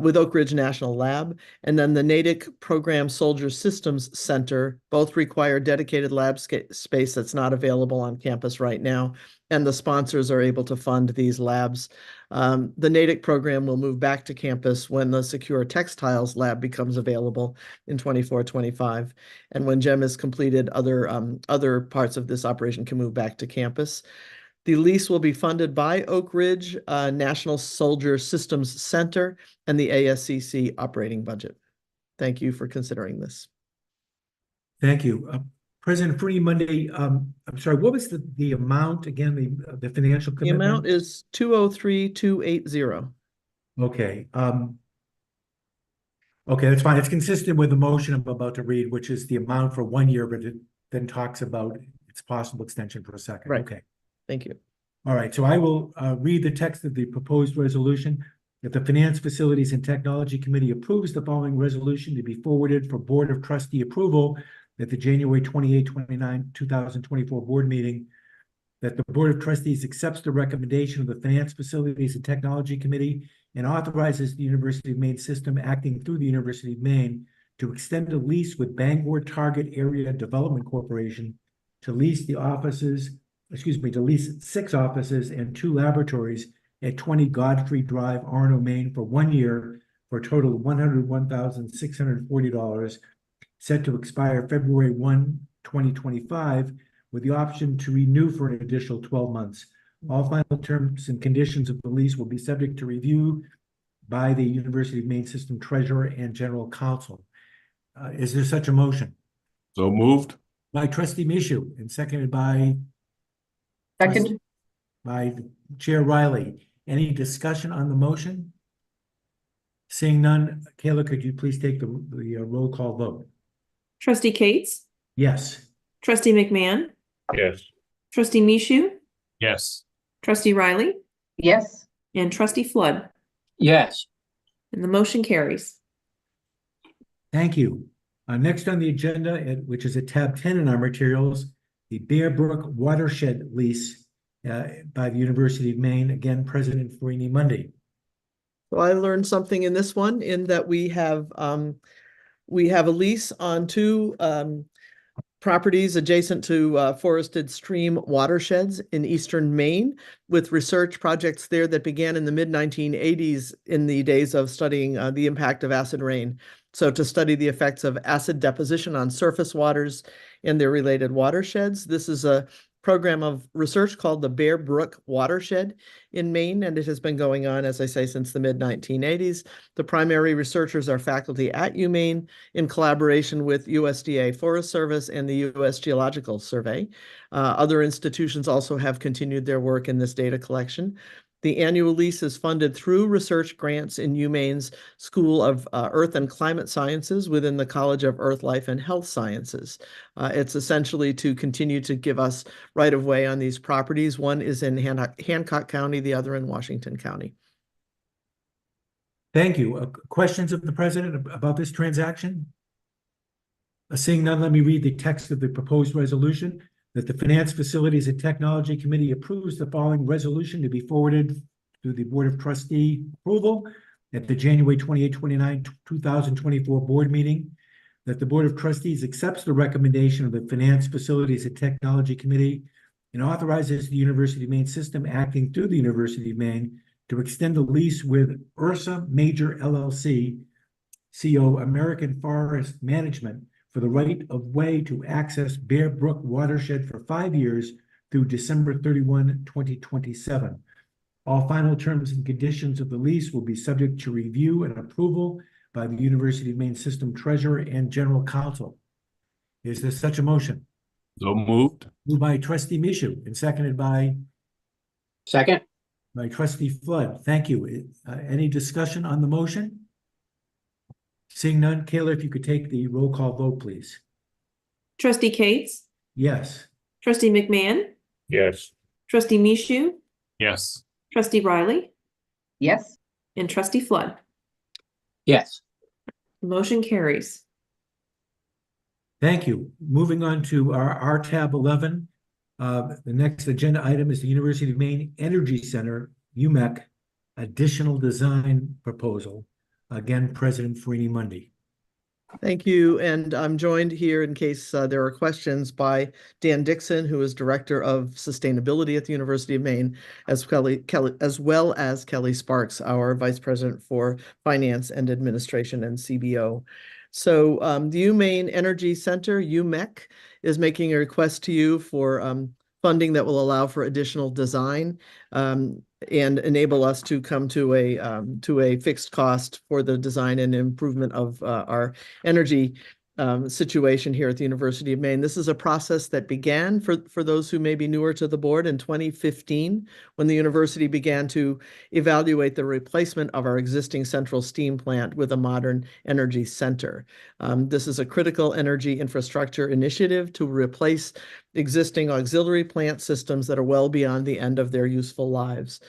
with Oak Ridge National Lab, and then the Natick Program Soldier Systems Center. Both require dedicated lab space that's not available on campus right now, and the sponsors are able to fund these labs. The Natick program will move back to campus when the Secure Textiles Lab becomes available in 24-25, and when GEM is completed, other parts of this operation can move back to campus. The lease will be funded by Oak Ridge National Soldier Systems Center and the ASCC operating budget. Thank you for considering this. Thank you. President Freeney Mundy, I'm sorry, what was the amount again, the financial The commitment? amount is 203,280. Okay. Okay, that's fine. It's consistent with the motion I'm about to read, which is the amount for 1 year, but it then talks about its possible extension for a second. Right. Okay. Thank you. All right, so I will read the text of the proposed resolution. That the Finance, Facilities, and Technology Committee approves the following resolution to be forwarded for Board of Trustee approval at the January 28-29, 2024 board meeting. That the Board of Trustees accepts the recommendation of the Finance, Facilities, and Technology Committee and authorizes the University of Maine system acting through the University of Maine to extend a lease with Bangor Target Area Development Corporation to lease the offices, to lease 6 offices and 2 laboratories at 20 Godfrey Drive, Orono, Maine for 1 year for a total of $101,640, set to expire February 1, 2025, with the option to renew for an additional 12 months. All final terms and conditions of the lease will be subject to review by the University of Maine System Treasurer and General Counsel. Is there such a motion? So moved. By Trustee Mishu and seconded by second, by Chair Riley. Any discussion on the motion? Seeing none, Kayla, could you please take the roll call vote? Trustee Cates, Yes. trustee McMahon, Yes. trustee Mishu, Yes. trustee Riley, yes, and trustee Flood, Yes. and the motion carries. Thank you. Next on the agenda, which is at tab 10 in our materials, the Bear Brook Watershed lease by the University of Maine. Again, President Freeney Mundy. So I learned something in this one in that we have a lease on 2 properties adjacent to forested stream watersheds in eastern Maine, with research projects there that began in the mid-1980s in the days of studying the impact of acid rain. So to study the effects of acid deposition on surface waters and their related watersheds. This is a program of research called the Bear Brook Watershed in Maine, and it has been going on, as I say, since the mid-1980s. The primary researchers are faculty at UMaine in collaboration with USDA Forest Service and the U.S. Geological Survey. Other institutions also have continued their work in this data collection. The annual lease is funded through research grants in UMaine's School of Earth and Climate Sciences within the College of Earth, Life, and Health Sciences. It's essentially to continue to give us right-of-way on these properties. One is in Hancock County, the other in Washington County. Thank you. Questions of the president about this transaction? Seeing none, let me read the text of the proposed resolution. That the Finance, Facilities, and Technology Committee approves the following resolution to be forwarded to the Board of Trustee approval at the January 28-29, 2024 board meeting. that the Board of Trustees accepts the recommendation of the Finance, Facilities, and Technology Committee and authorizes the University of Maine system acting through the University of Maine to extend the lease with Ursa Major LLC, CO American Forest Management, for the right of way to access Bear Brook watershed for 5 years through December 31, 2027. All final terms and conditions of the lease will be subject to review and approval by the University of Maine System Treasurer and General Counsel. Is there such a motion? So moved. Moved by Trustee Mishu and seconded by Second. Trustee Flood. Thank you. Any discussion on the motion? Seeing none, Kayla, if you could take the roll call vote, please. Trustee Cates, Yes. trustee McMahon, Yes. trustee Mishu, Yes. trustee Riley, Yes, and trustee Flood. Yes. Motion carries. Thank you. Moving on to our tab 11. The next agenda item is the University of Maine Energy Center, UMEC, additional design proposal. Again, President Farini Mundy. Thank you, and I'm joined here in case there are questions by Dan Dixon, who is Director of Sustainability at the University of Maine, as well as Kelly Sparks, our Vice President for Finance and Administration and CBO. So the UMaine Energy Center, UMEC, is making a request to you for funding that will allow for additional design and enable us to come to a fixed cost for the design and improvement of our energy situation here at the University of Maine. This is a process that began, for those who may be newer to the board, in 2015, when the university began to evaluate the replacement of our existing central steam plant with a modern energy center. This is a critical energy infrastructure initiative to replace existing auxiliary plant systems that are well beyond the end of their useful lives.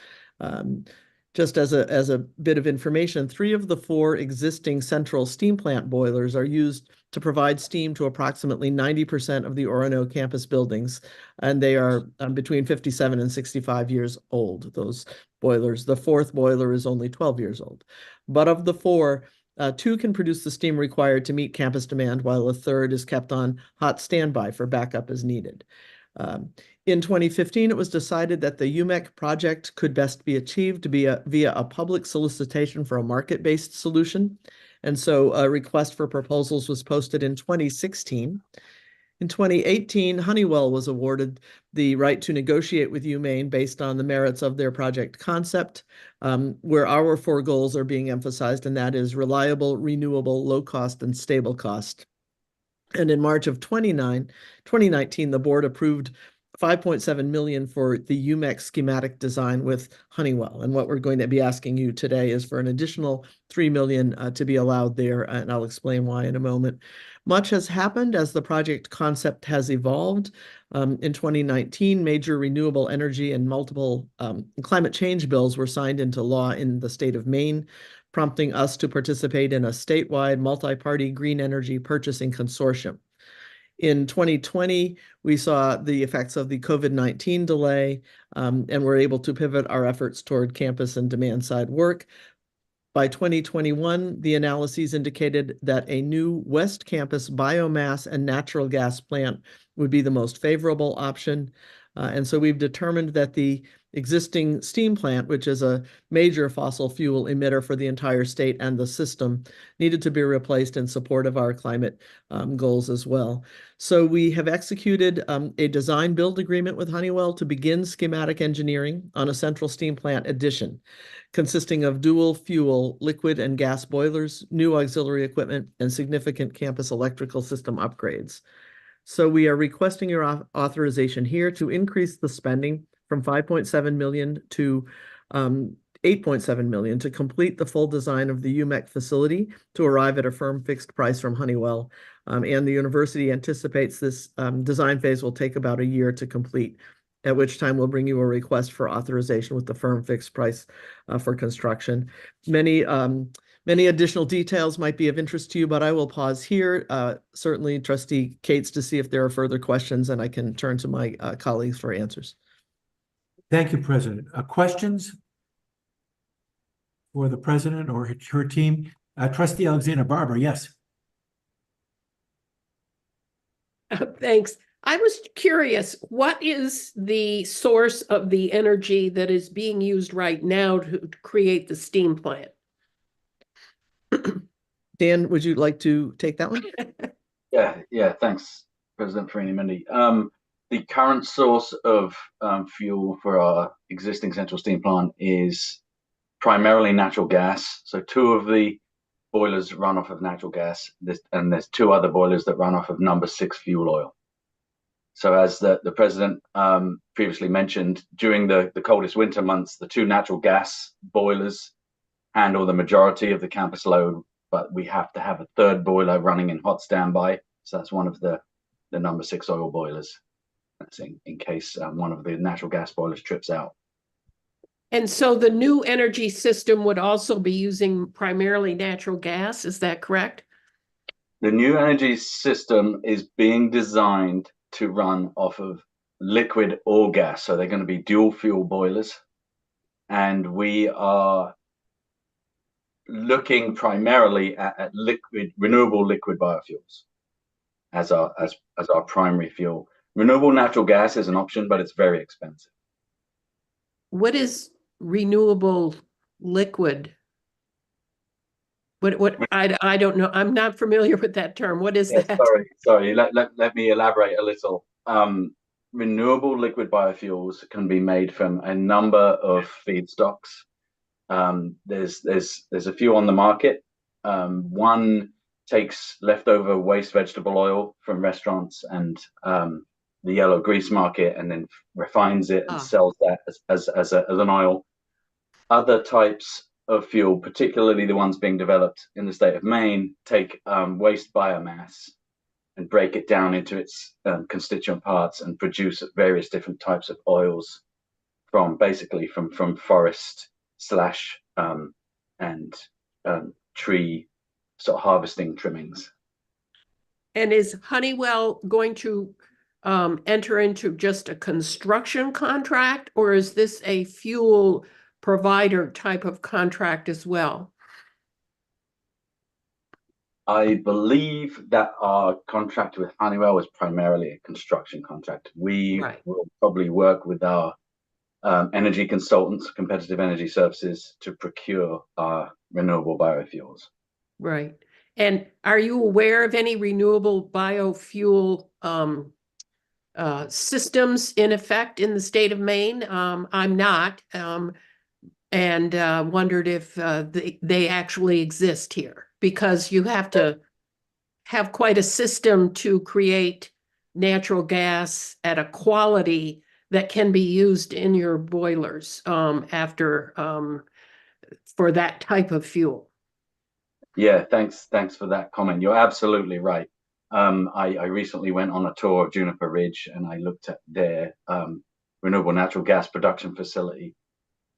Just as a bit of information, 3 of the 4 existing central steam plant boilers are used to provide steam to approximately 90% of the Orono campus buildings, and they are between 57 and 65 years old, those boilers. The 4th boiler is only 12 years old. But of the 4, 2 can produce the steam required to meet campus demand, while a 3rd is kept on hot standby for backup as needed. In 2015, it was decided that the UMEC project could best be achieved via a public solicitation for a market-based solution. And so a request for proposals was posted in 2016. In 2018, Honeywell was awarded the right to negotiate with UMaine based on the merits of their project concept, where our 4 goals are being emphasized, and that is reliable, renewable, low cost, and stable cost. And in March of 2019, the board approved $5.7 million for the UMEC schematic design with Honeywell. And what we're going to be asking you today is for an additional $3 million to be allowed there, and I'll explain why in a moment. Much has happened as the project concept has evolved. In 2019, major renewable energy and multiple climate change bills were signed into law in the state of Maine, prompting us to participate in a statewide multi-party green energy purchasing consortium. In 2020, we saw the effects of the COVID-19 delay, and were able to pivot our efforts toward campus and demand-side work. By 2021, the analyses indicated that a new West Campus biomass and natural gas plant would be the most favorable option. And so we've determined that the existing steam plant, which is a major fossil fuel emitter for the entire state and the system, needed to be replaced in support of our climate goals as well. So we have executed a design build agreement with Honeywell to begin schematic engineering on a central steam plant addition, consisting of dual fuel liquid and gas boilers, new auxiliary equipment, and significant campus electrical system upgrades. So we are requesting your authorization here to increase the spending from $5.7 million to $8.7 million to complete the full design of the UMEC facility to arrive at a firm fixed price from Honeywell. And the university anticipates this design phase will take about a year to complete, at which time we'll bring you a request for authorization with the firm fixed price for construction. Many additional details might be of interest to you, but I will pause here. Certainly, Trustee Cates, to see if there are further questions, and I can turn to my colleagues for answers. Thank you, President. Questions for the president or her team? Trustee Alexander Barber, yes. Thanks. I was curious, what is the source of the energy that is being used right now to create the steam plant? Dan, would you like to take that one? Yeah, thanks, President Farini-Mundy. The current source of fuel for our existing central steam plant is primarily natural gas. So 2 of the boilers run off of natural gas, and there's 2 other boilers that run off of number 6 fuel oil. So as the President previously mentioned, during the coldest winter months, the 2 natural gas boilers handle the majority of the campus load, but we have to have a 3rd boiler running in hot standby. So that's one of the number 6 oil boilers. That's in case one of the natural gas boilers trips out. And so the new energy system would also be using primarily natural gas, is that correct? The new energy system is being designed to run off of liquid or gas. So they're going to be dual fuel boilers. And we are looking primarily at renewable liquid biofuels as our primary fuel. Renewable natural gas is an option, but it's very expensive. What is renewable liquid? What I don't know. I'm not familiar with that term. What is that? Sorry. Let me elaborate a little. Renewable liquid biofuels can be made from a number of feedstocks. There's a few on the market. One takes leftover waste vegetable oil from restaurants and the yellow grease market, and then refines it and sells that as an oil. Other types of fuel, particularly the ones being developed in the state of Maine, take waste biomass and break it down into its constituent parts and produce various different types of oils from forest and tree sort of harvesting trimmings. And is Honeywell going to enter into just a construction contract, or is this a fuel provider type of contract as well? I believe that our contract with Honeywell is primarily a construction contract. We will probably work with our energy consultants, Competitive Energy Services, to procure our renewable biofuels. Right. And are you aware of any renewable biofuel systems in effect in the state of Maine? I'm not, and wondered if they actually exist here, because you have to have quite a system to create natural gas at a quality that can be used in your boilers for that type of fuel. Yeah, thanks for that comment. You're absolutely right. I recently went on a tour of Juniper Ridge, and I looked at their renewable natural gas production facility.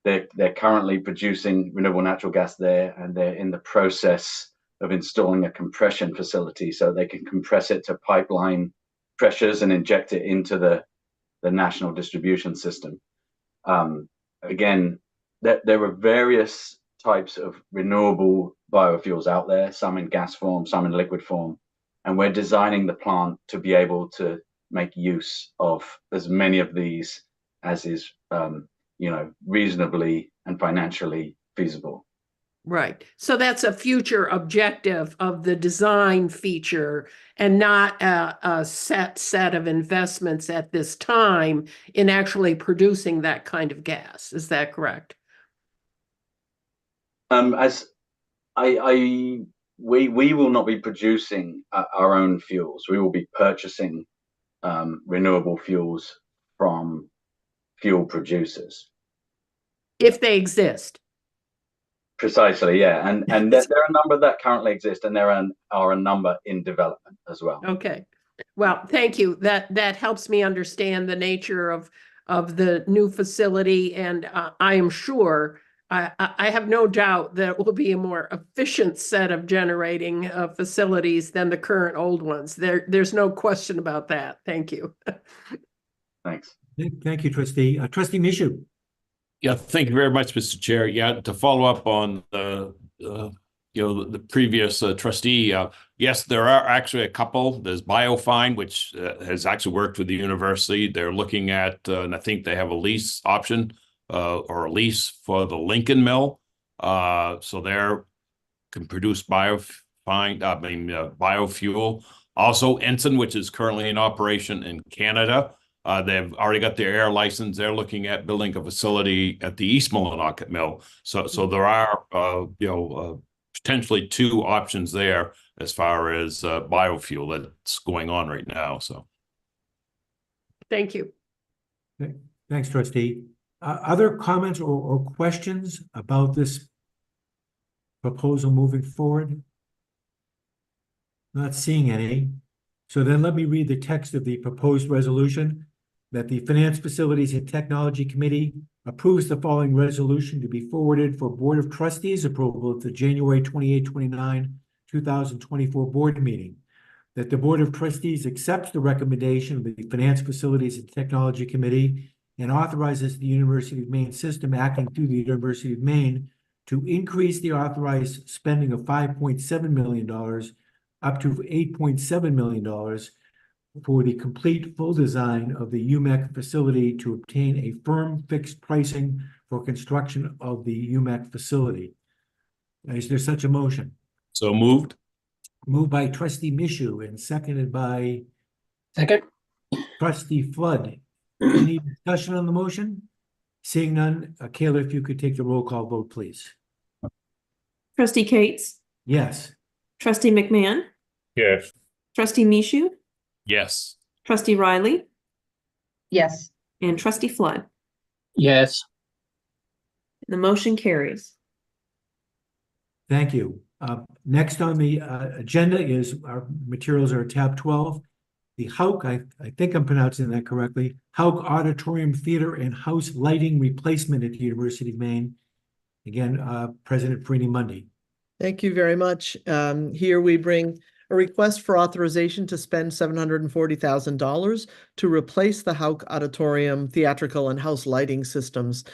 They're currently producing renewable natural gas there, and they're in the process of installing a compression facility so they can compress it to pipeline pressures and inject it into the national distribution system. Again, there are various types of renewable biofuels out there, some in gas form, some in liquid form, and we're designing the plant to be able to make use of as many of these as is reasonably and financially feasible. Right. So that's a future objective of the design feature, and not a set of investments at this time in actually producing that kind of gas. Is that correct? We will not be producing our own fuels. We will be purchasing renewable fuels from fuel producers. If they exist. Precisely, yeah. And there are a number that currently exist, and there are a number in development as well. Okay. Well, thank you. That helps me understand the nature of the new facility, and I am sure, I have no doubt that it will be a more efficient set of generating facilities than the current old ones. There's no question about that. Thank you. Thanks. Thank you, Trustee. Trustee Michoud. Yeah, thank you very much, Mr. Chair. Yeah, to follow up on the previous trustee, Yes, there are actually a couple. There's Biofine, which has actually worked with the university. They're looking at, and I think they have a lease option or a lease for the Lincoln Mill. So they're can produce biofuel. Also, Ensign, which is currently in operation in Canada. They've already got their air license. They're looking at building a facility at the East Millinocket Mill. So there are, potentially two options there as far as biofuel that's going on right now. So, Thank you. Thanks, trustee. Other comments or questions about this proposal moving forward? Not seeing any. So then let me read the text of the proposed resolution that the Finance, Facilities and Technology Committee approves the following resolution to be forwarded for Board of Trustees approval at the January 29, 2024 board meeting. That the Board of Trustees accepts the recommendation of the Finance, Facilities and Technology Committee and authorizes the University of Maine system acting through the University of Maine to increase the authorized spending of $5.7 million up to $8.7 million for the complete full design of the UMEC facility to obtain a firm fixed pricing for construction of the UMEC facility. Is there such a motion? so moved. Moved by trustee Mishu and seconded by Second. trustee Flood. Any discussion on the motion? Seeing none, Kayla, if you could take the roll call vote, please. Trustee Cates, Yes. trustee McMahon, Yes. trustee Mishu, Yes. trustee Riley, Yes. and trustee Flood. Yes. The motion carries. Thank you. Next on the agenda is our materials are tab 12. The Hauk, I think I'm pronouncing that correctly, Hauk Auditorium Theater and House Lighting Replacement at the University of Maine. Again, President Farini Mundy. Thank you very much. Here we bring a request for authorization to spend $740,000 to replace the Hauk Auditorium theatrical and house lighting systems.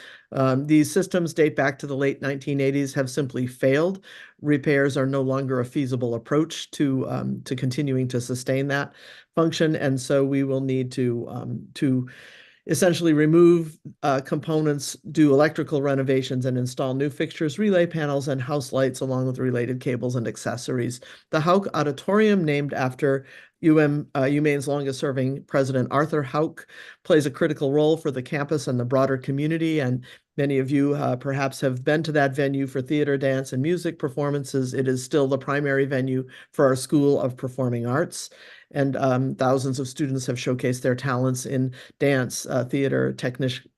These systems date back to the late 1980s, have simply failed. Repairs are no longer a feasible approach to continuing to sustain that function, and so we will need to essentially remove components, do electrical renovations, and install new fixtures, relay panels, and house lights, along with related cables and accessories. The Hauk Auditorium, named after UMaine's longest-serving president Arthur Hauk, plays a critical role for the campus and the broader community, and many of you perhaps have been to that venue for theater, dance, and music performances. It is still the primary venue for our School of Performing Arts, and thousands of students have showcased their talents in dance, theater,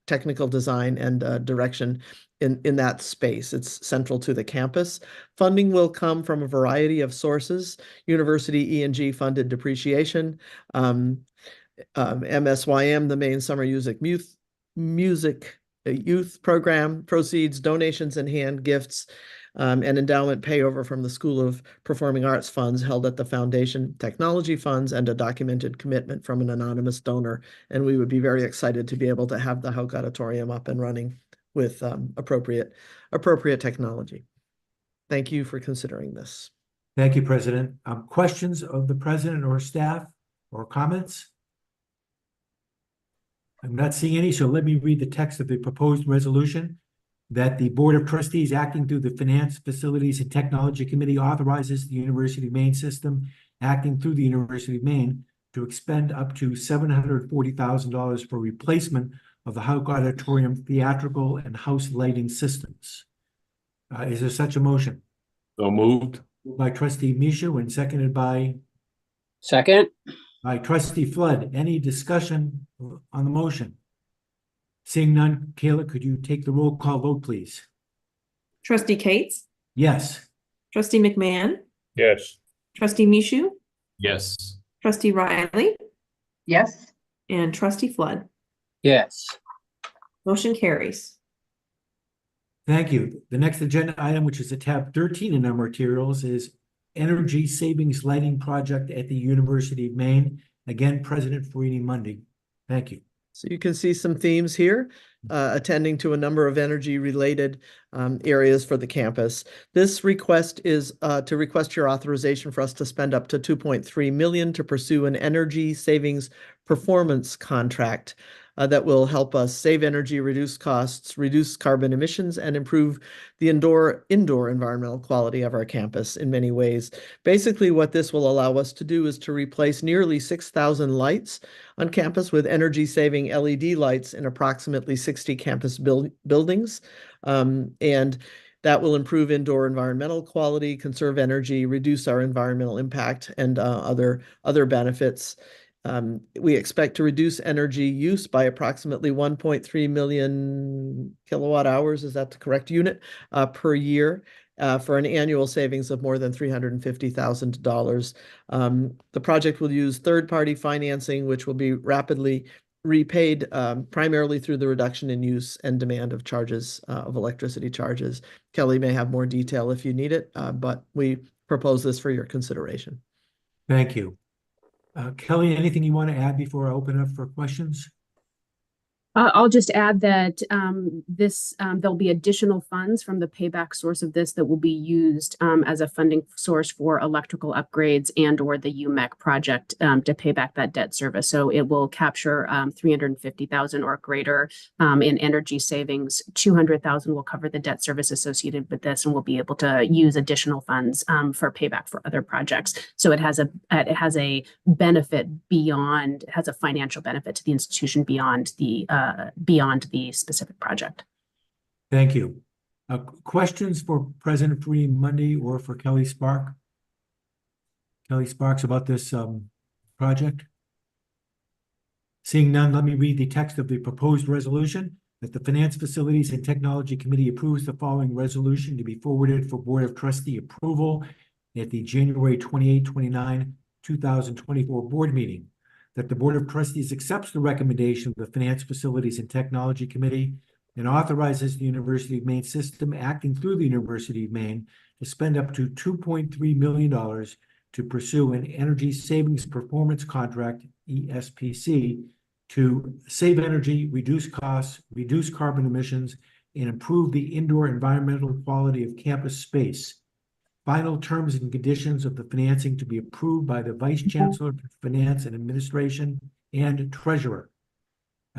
technical design, and direction in that space. It's central to the campus. Funding will come from a variety of sources: university E&G funded depreciation, MSYM, the Maine Summer Music Youth Program, proceeds, donations, and hand gifts, and endowment payover from the School of Performing Arts funds held at the foundation, technology funds, and a documented commitment from an anonymous donor. And we would be very excited to be able to have the Hauk Auditorium up and running with appropriate technology. Thank you for considering this. Thank you, President. Questions of the president or staff or comments? I'm not seeing any, so let me read the text of the proposed resolution. That the Board of Trustees, acting through the Finance, Facilities, and Technology Committee, authorizes the University of Maine system, acting through the University of Maine, to expend up to $740,000 for replacement of the Hauk Auditorium theatrical and house lighting systems. Is there such a motion? So moved. Moved by trustee Mishu and seconded by Second. trustee Flood. Any discussion on the motion? Seeing none, Kayla, could you take the roll call vote, please? Trustee Cates, Yes. trustee McMahon, Yes. trustee Mishu, Yes. trustee Riley, Yes. and trustee Flood. Yes. Motion carries. Thank you. The next agenda item, which is a tab 13 in our materials, is Energy Savings Lighting Project at the University of Maine. Again, President Farini Mundy. Thank you. So you can see some themes here, attending to a number of energy-related areas for the campus. This request is to request your authorization for us to spend up to $2.3 million to pursue an energy savings performance contract that will help us save energy, reduce costs, reduce carbon emissions, and improve the indoor environmental quality of our campus in many ways. Basically, what this will allow us to do is to replace nearly 6,000 lights on campus with energy-saving LED lights in approximately 60 campus buildings. And that will improve indoor environmental quality, conserve energy, reduce our environmental impact, and other benefits. We expect to reduce energy use by approximately 1.3 million kilowatt hours, is that the correct unit, per year, for an annual savings of more than $350,000. The project will use third-party financing, which will be rapidly repaid primarily through the reduction in use and demand of charges, of electricity charges. Kelly may have more detail if you need it, but we propose this for your consideration. Thank you. Kelly, anything you want to add before I open up for questions? I'll just add that there'll be additional funds from the payback source of this that will be used as a funding source for electrical upgrades and or the UMEC project to pay back that debt service. So it will capture $350,000 or greater in energy savings. $200,000 will cover the debt service associated with this, and we'll be able to use additional funds for payback for other projects. So it has a benefit beyond, it has a financial benefit to the institution beyond the specific project. Thank you. Questions for President Mundy or for Kelly Sparks? Kelly Sparks about this project? Seeing none, let me read the text of the proposed resolution. That the Finance, Facilities, and Technology Committee approves the following resolution to be forwarded for Board of Trustee approval at the January 28, 29, 2024 board meeting. That the Board of Trustees accepts the recommendation of the Finance, Facilities, and Technology Committee and authorizes the University of Maine system acting through the University of Maine to spend up to $2.3 million to pursue an energy savings performance contract, ESPC, to save energy, reduce costs, reduce carbon emissions, and improve the indoor environmental quality of campus space. Final terms and conditions of the financing to be approved by the Vice Chancellor for Finance and Administration and Treasurer.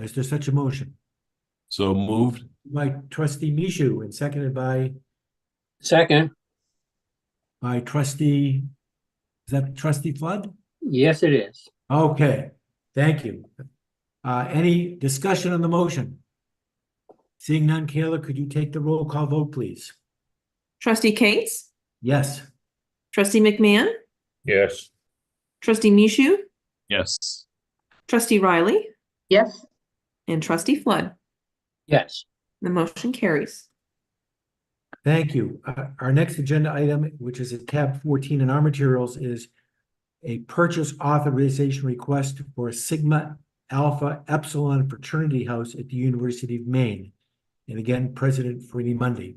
Is there such a motion? So moved. By Trustee Michoud and seconded by? Second. By Trustee, is that Trustee Flood? Yes, it is. Okay, thank you. Any discussion on the motion? Seeing none, Kayla, could you take the roll call vote, please? Trustee Cates? Yes. Trustee McMahon? Yes. Trustee Michoud? Yes. Trustee Riley? Yes. And Trustee Flood? Yes. The motion carries. Thank you. Our next agenda item, which is at tab 14 in our materials, is a purchase authorization request for a Sigma Alpha Epsilon fraternity house at the University of Maine. And again, President Mundy.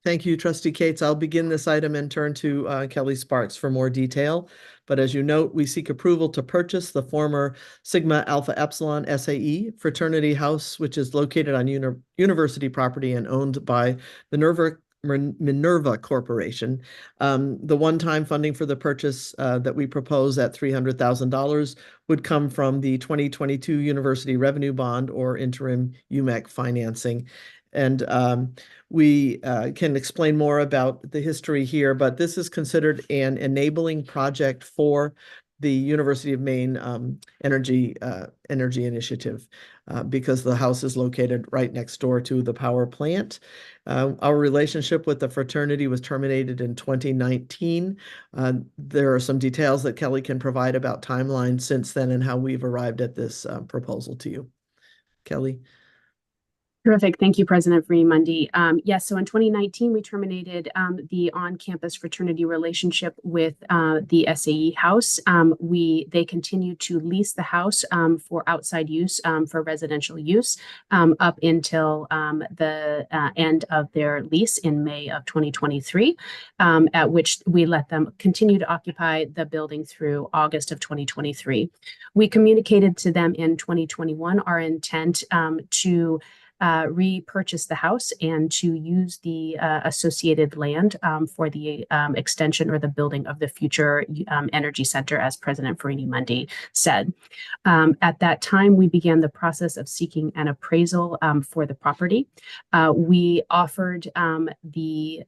Thank you, Trustee Cates. I'll begin this item and turn to Kelly Sparks for more detail. But as you note, we seek approval to purchase the former Sigma Alpha Epsilon SAE fraternity house, which is located on university property and owned by the Minerva Corporation. The one-time funding for the purchase that we propose at $300,000 would come from the 2022 University Revenue Bond or interim UMEC financing. And we can explain more about the history here, but this is considered an enabling project for the University of Maine energy initiative because the house is located right next door to the power plant. Our relationship with the fraternity was terminated in 2019. There are some details that Kelly can provide about timelines since then and how we've arrived at this proposal to you. Kelly? Terrific. Thank you, President Free-Mundy. Yes, so in 2019, we terminated the on-campus fraternity relationship with the SAE House. They continue to lease the house for outside use, for residential use, up until the end of their lease in May of 2023, at which we let them continue to occupy the building through August of 2023. We communicated to them in 2021 our intent to repurchase the house and to use the associated land for the extension or the building of the future energy center, as President Free-Mundy said. At that time, we began the process of seeking an appraisal for the property. We offered the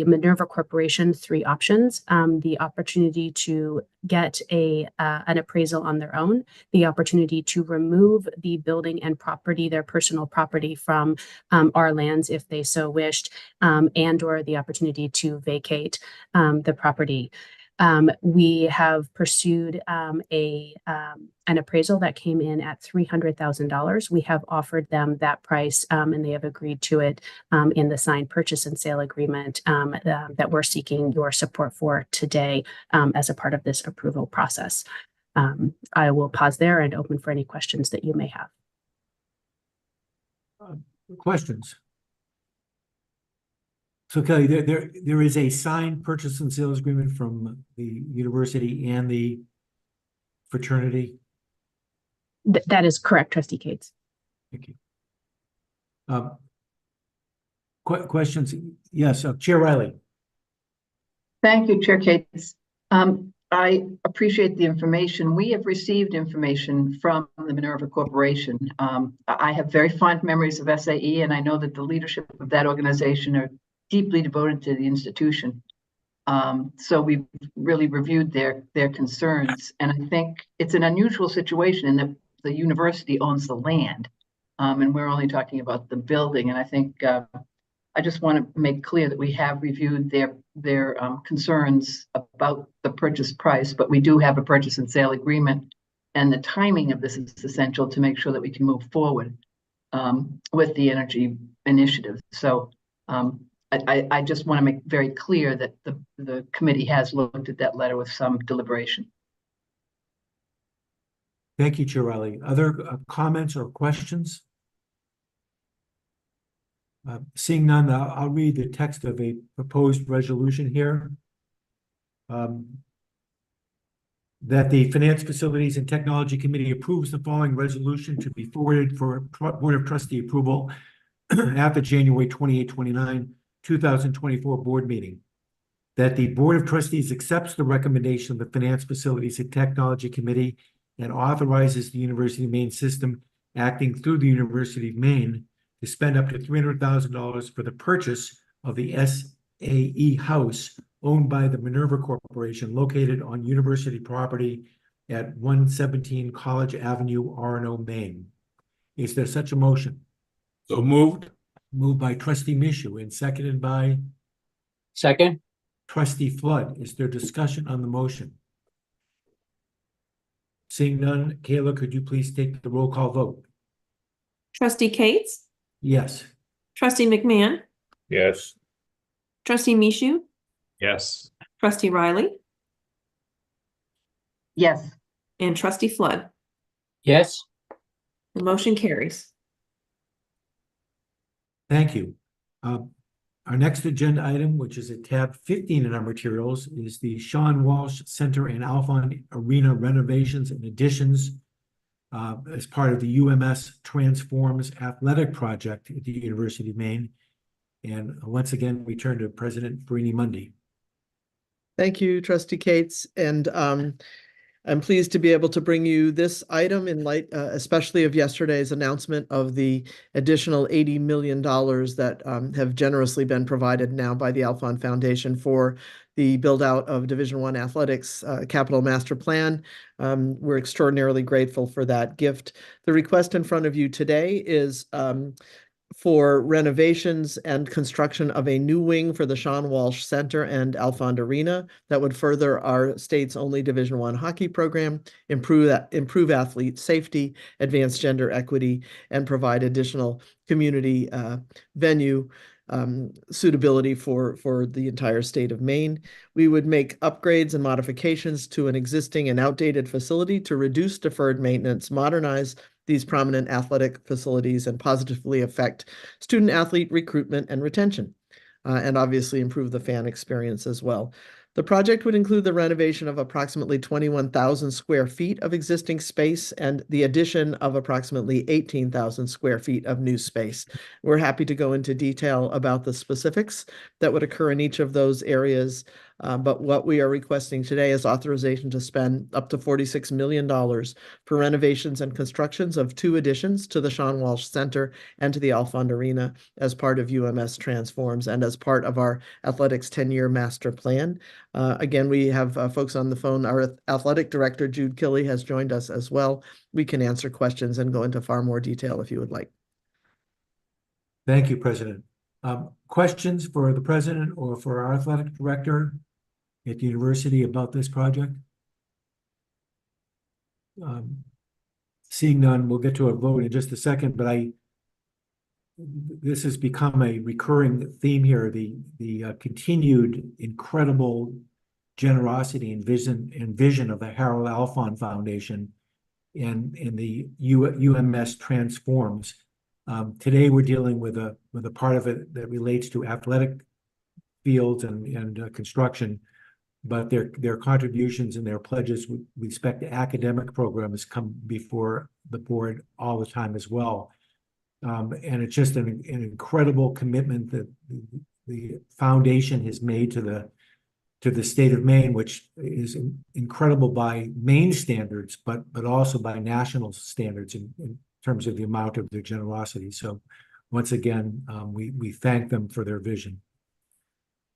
Minerva Corporation 3 options: the opportunity to get an appraisal on their own, the opportunity to remove the building and property, their personal property, from our lands if they so wished, and or the opportunity to vacate the property. We have pursued an appraisal that came in at $300,000. We have offered them that price, and they have agreed to it in the signed purchase and sale agreement that we're seeking your support for today as a part of this approval process. I will pause there and open for any questions that you may have. Questions? So Kelly, there is a signed purchase and sales agreement from the university and the fraternity? That is correct, Trustee Cates. Thank you. Questions? Yes, Chair Riley. Thank you, Chair Cates. I appreciate the information. We have received information from the Minerva Corporation. I have very fond memories of SAE, and I know that the leadership of that organization are deeply devoted to the institution. So we've really reviewed their concerns, and I think it's an unusual situation in that the university owns the land, and we're only talking about the building. And I think I just want to make clear that we have reviewed their concerns about the purchase price, but we do have a purchase and sale agreement, and the timing of this is essential to make sure that we can move forward with the energy initiative. So I just want to make very clear that the committee has looked at that letter with some deliberation. Thank you, Chair Riley. Other comments or questions? Seeing none, I'll read the text of a proposed resolution here. That the Finance, Facilities, and Technology Committee approves the following resolution to be forwarded for Board of Trustee approval at the January 28-29, 2024 board meeting. That the Board of Trustees accepts the recommendation of the Finance, Facilities, and Technology Committee and authorizes the University of Maine system acting through the University of Maine to spend up to $300,000 for the purchase of the SAE House owned by the Minerva Corporation located on university property at 117 College Avenue, Orono, Maine. Is there such a motion? So moved. Moved by Trustee Michew and seconded by? Second. Trustee Flood. Is there discussion on the motion? Seeing none, Kayla, could you please take the roll call vote? Trustee Cates? Yes. Trustee McMahon? Yes. Trustee Michew? Yes. Trustee Riley? Yes. And Trustee Flood? Yes. The motion carries. Thank you. Our next agenda item, which is at tab 15 in our materials, is the Sean Walsh Center and Alphon Arena renovations and additions as part of the UMS Transforms Athletic Project at the University of Maine. And once again, we turn to President Free-Mundy. Thank you, Trustee Cates. And I'm pleased to be able to bring you this item in light, especially of yesterday's announcement of the additional $80 million that have generously been provided now by the Alphon Foundation for the build out of Division I athletics capital master plan. We're extraordinarily grateful for that gift. The request in front of you today is for renovations and construction of a new wing for the Sean Walsh Center and Alfond Arena that would further our state's only Division I hockey program, improve athlete safety, advance gender equity, and provide additional community venue suitability for the entire state of Maine. We would make upgrades and modifications to an existing and outdated facility to reduce deferred maintenance, modernize these prominent athletic facilities, and positively affect student athlete recruitment and retention, and obviously improve the fan experience as well. The project would include the renovation of approximately 21,000 square feet of existing space and the addition of approximately 18,000 square feet of new space. We're happy to go into detail about the specifics that would occur in each of those areas, but what we are requesting today is authorization to spend up to $46 million for renovations and constructions of 2 additions to the Sean Walsh Center and to the Alfond Arena as part of UMS Transforms and as part of our athletics 10-year master plan. Again, we have folks on the phone. Our athletic director, Jude Killey, has joined us as well. We can answer questions and go into far more detail if you would like. Thank you, President. Questions for the president or for our athletic director at the university about this project? Seeing none, we'll get to a vote in just a second, but this has become a recurring theme here, the continued incredible generosity and vision of the Harold Alfond Foundation and the UMS Transforms. Today we're dealing with a part of it that relates to athletic fields and construction, but their contributions and their pledges with respect to academic programs come before the board all the time as well. And it's just an incredible commitment that the foundation has made to the state of Maine, which is incredible by Maine standards, but also by national standards in terms of the amount of their generosity. So once again, we thank them for their vision.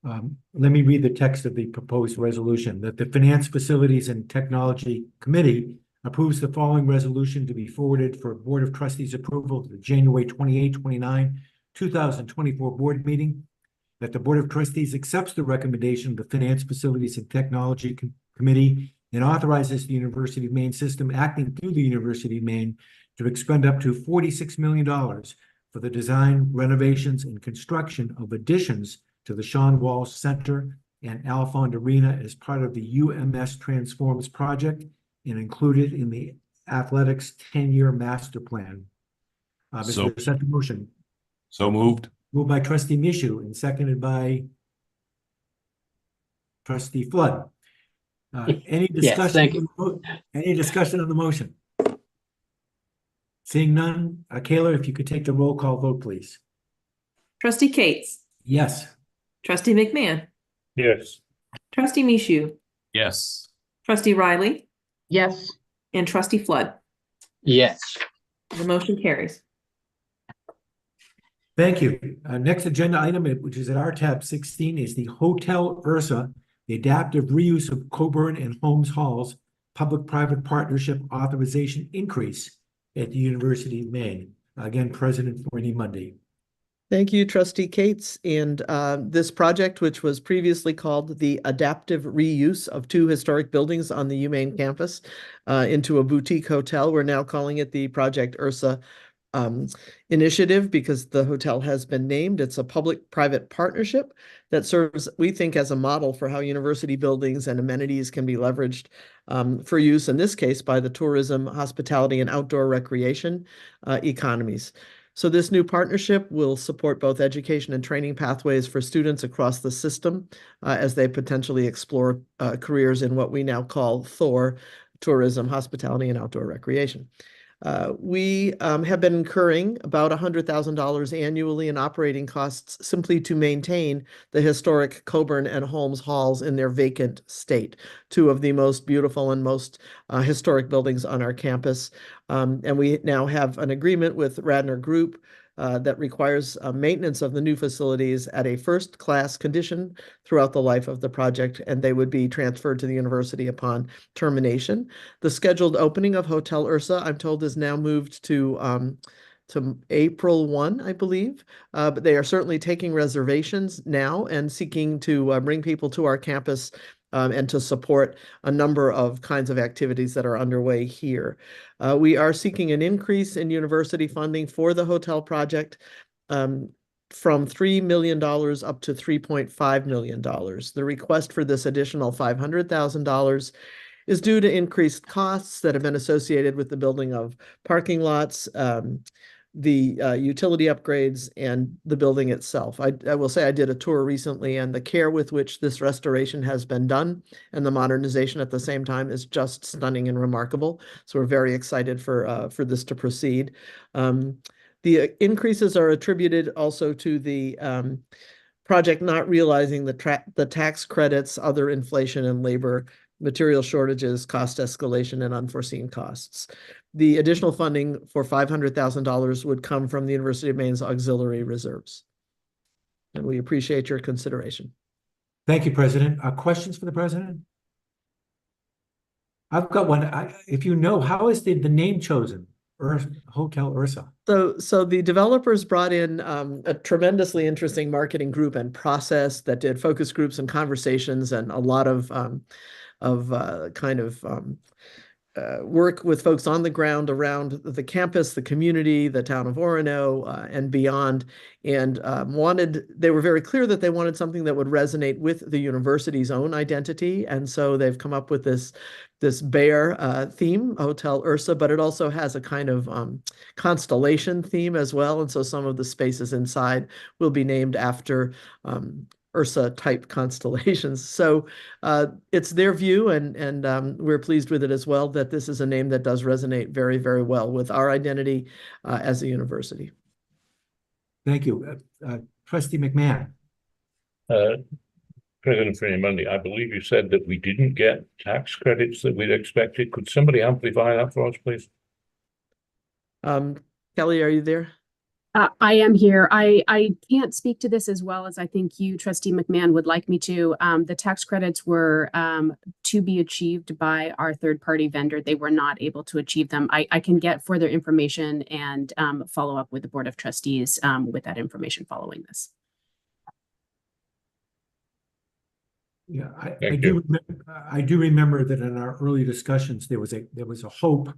Let me read the text of the proposed resolution: that the Finance, Facilities, and Technology Committee approves the following resolution to be forwarded for Board of Trustees approval to the January 28, 29, 2024 board meeting. That the Board of Trustees accepts the recommendation of the Finance, Facilities, and Technology Committee and authorizes the University of Maine system acting through the University of Maine to expend up to $46 million for the design, renovations, and construction of additions to the Sean Walsh Center and Alfond Arena as part of the UMS Transforms project and included in the athletics 10-year master plan. Is there a second motion? So moved. Moved by Trustee Michoud and seconded by Trustee Flood. Any discussion? thank you. Any discussion on the motion? Seeing none, Kayla, if you could take the roll call vote, please. Trustee Cates, Yes. Trustee McMahon, Yes. Trustee Michoud, Yes. Trustee Riley, Yes. and Trustee Flood. Yes. The motion carries. Thank you. Next agenda item, which is at our tab 16, is the Hotel Ursa, the adaptive reuse of Coburn and Holmes Halls public-private partnership authorization increase at the University of Maine. Again, President Forney Mundy. Thank you, Trustee Cates. And this project, which was previously called the adaptive reuse of 2 historic buildings on the UMaine campus into a boutique hotel, we're now calling it the Project Ursa initiative because the hotel has been named. It's a public-private partnership that serves, we think, as a model for how university buildings and amenities can be leveraged for use, in this case, by the tourism, hospitality, and outdoor recreation economies. So this new partnership will support both education and training pathways for students across the system as they potentially explore careers in what we now call THOR, tourism, hospitality, and outdoor recreation. We have been incurring about $100,000 annually in operating costs simply to maintain the historic Coburn and Holmes Halls in their vacant state, 2 of the most beautiful and most historic buildings on our campus. And we now have an agreement with Radnor Group that requires maintenance of the new facilities at a first-class condition throughout the life of the project, and they would be transferred to the university upon termination. The scheduled opening of Hotel Ursa, I'm told, is now moved to to April 1, I believe. But they are certainly taking reservations now and seeking to bring people to our campus and to support a number of kinds of activities that are underway here. We are seeking an increase in university funding for the hotel project from $3 million up to $3.5 million. The request for this additional $500,000 is due to increased costs that have been associated with the building of parking lots, the utility upgrades, and the building itself. I will say I did a tour recently, and the care with which this restoration has been done and the modernization at the same time is just stunning and remarkable. So we're very excited for this to proceed. The increases are attributed also to the project not realizing the tax credits, other inflation and labor, material shortages, cost escalation, and unforeseen costs. The additional funding for $500,000 would come from the University of Maine's auxiliary reserves. And we appreciate your consideration. Thank you, President. Questions for the President? I've got one. If you know, how is the name chosen? Hotel Ursa. So the developers brought in a tremendously interesting marketing group and process that did focus groups and conversations and a lot of work with folks on the ground around the campus, the community, the town of Orono, and beyond. And they were very clear that they wanted something that would resonate with the university's own identity. And so they've come up with this bear theme, Hotel Ursa, but it also has a kind of constellation theme as well. And so some of the spaces inside will be named after Ursa type constellations. So it's their view, and we're pleased with it as well, that this is a name that does resonate very, very well with our identity as a university. Thank you. Trustee McMahon. President Free-Monday, I believe you said that we didn't get tax credits that we'd expected. Could somebody amplify that for us, please? Kelly, are you there? I am here. I can't speak to this as well as I think you, Trustee McMahon, would like me to. The tax credits were to be achieved by our third-party vendor. They were not able to achieve them. I can get further information and follow up with the Board of Trustees with that information following this. Yeah, I do remember that in our early discussions there was a hope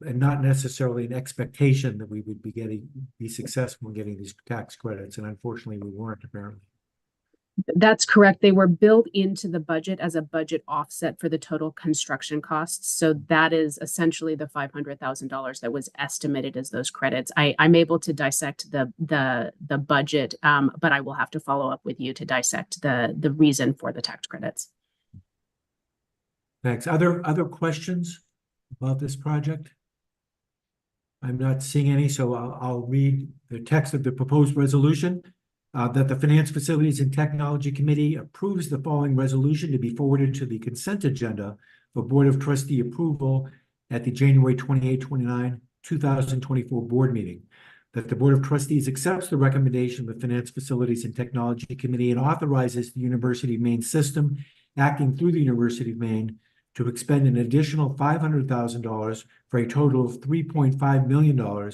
and not necessarily an expectation that we would be successful in getting these tax credits, and unfortunately we weren't, apparently. That's correct. They were built into the budget as a budget offset for the total construction costs. So that is essentially the $500,000 that was estimated as those credits. I'm able to dissect the budget, but I will have to follow up with you to dissect the reason for the tax credits. Thanks. Other questions about this project? I'm not seeing any, so I'll read the text of the proposed resolution. That the Finance, Facilities, and Technology Committee approves the following resolution to be forwarded to the consent agenda for Board of Trustee approval at the January 28, 2024 board meeting. That the Board of Trustees accepts the recommendation of the Finance, Facilities, and Technology Committee and authorizes the University of Maine system acting through the University of Maine to expend an additional $500,000 for a total of $3.5 million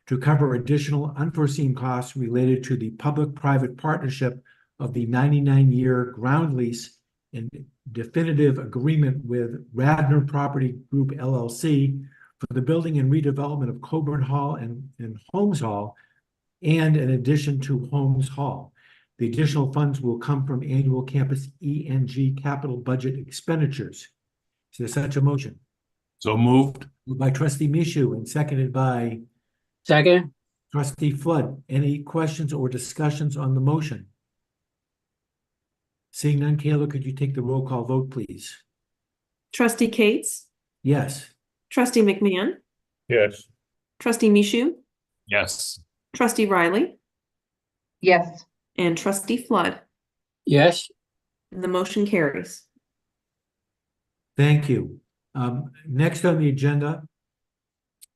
to cover additional unforeseen costs related to the public-private partnership of the 99-year ground lease and definitive agreement with Radnor Property Group LLC for the building and redevelopment of Coburn Hall and Holmes Hall, and in addition to Holmes Hall. The additional funds will come from annual campus ENG capital budget expenditures. Is there such a motion? So moved. Moved by Trustee Michoud and seconded by Second. Trustee Flood. Any questions or discussions on the motion? Seeing none, Kayla, could you take the roll call vote, please? Trustee Cates, Yes. Trustee McMahon, Yes. Trustee Michoud, Yes. Trustee Riley, Yes. and Trustee Flood. Yes. And the motion carries. Thank you. Next on the agenda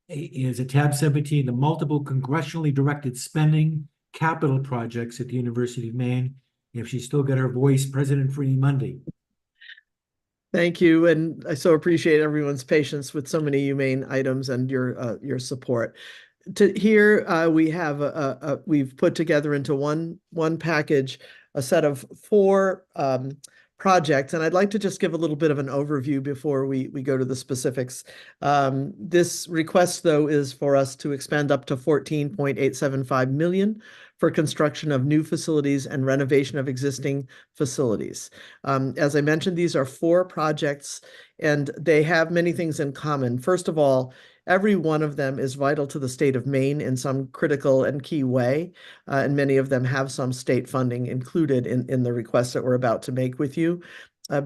is a tab 17, the multiple congressionally directed spending capital projects at the University of Maine. If she's still got her voice, President Free-Monday. Thank you, and I so appreciate everyone's patience with so many humane items and your support. here we have we've put together into one package a set of 4 projects, and I'd like to just give a little bit of an overview before we go to the specifics. This request, though, is for us to expend up to $14.875 million for construction of new facilities and renovation of existing facilities. As I mentioned, these are 4 projects, and they have many things in common. First of all, every one of them is vital to the state of Maine in some critical and key way, and many of them have some state funding included in the requests that we're about to make with you.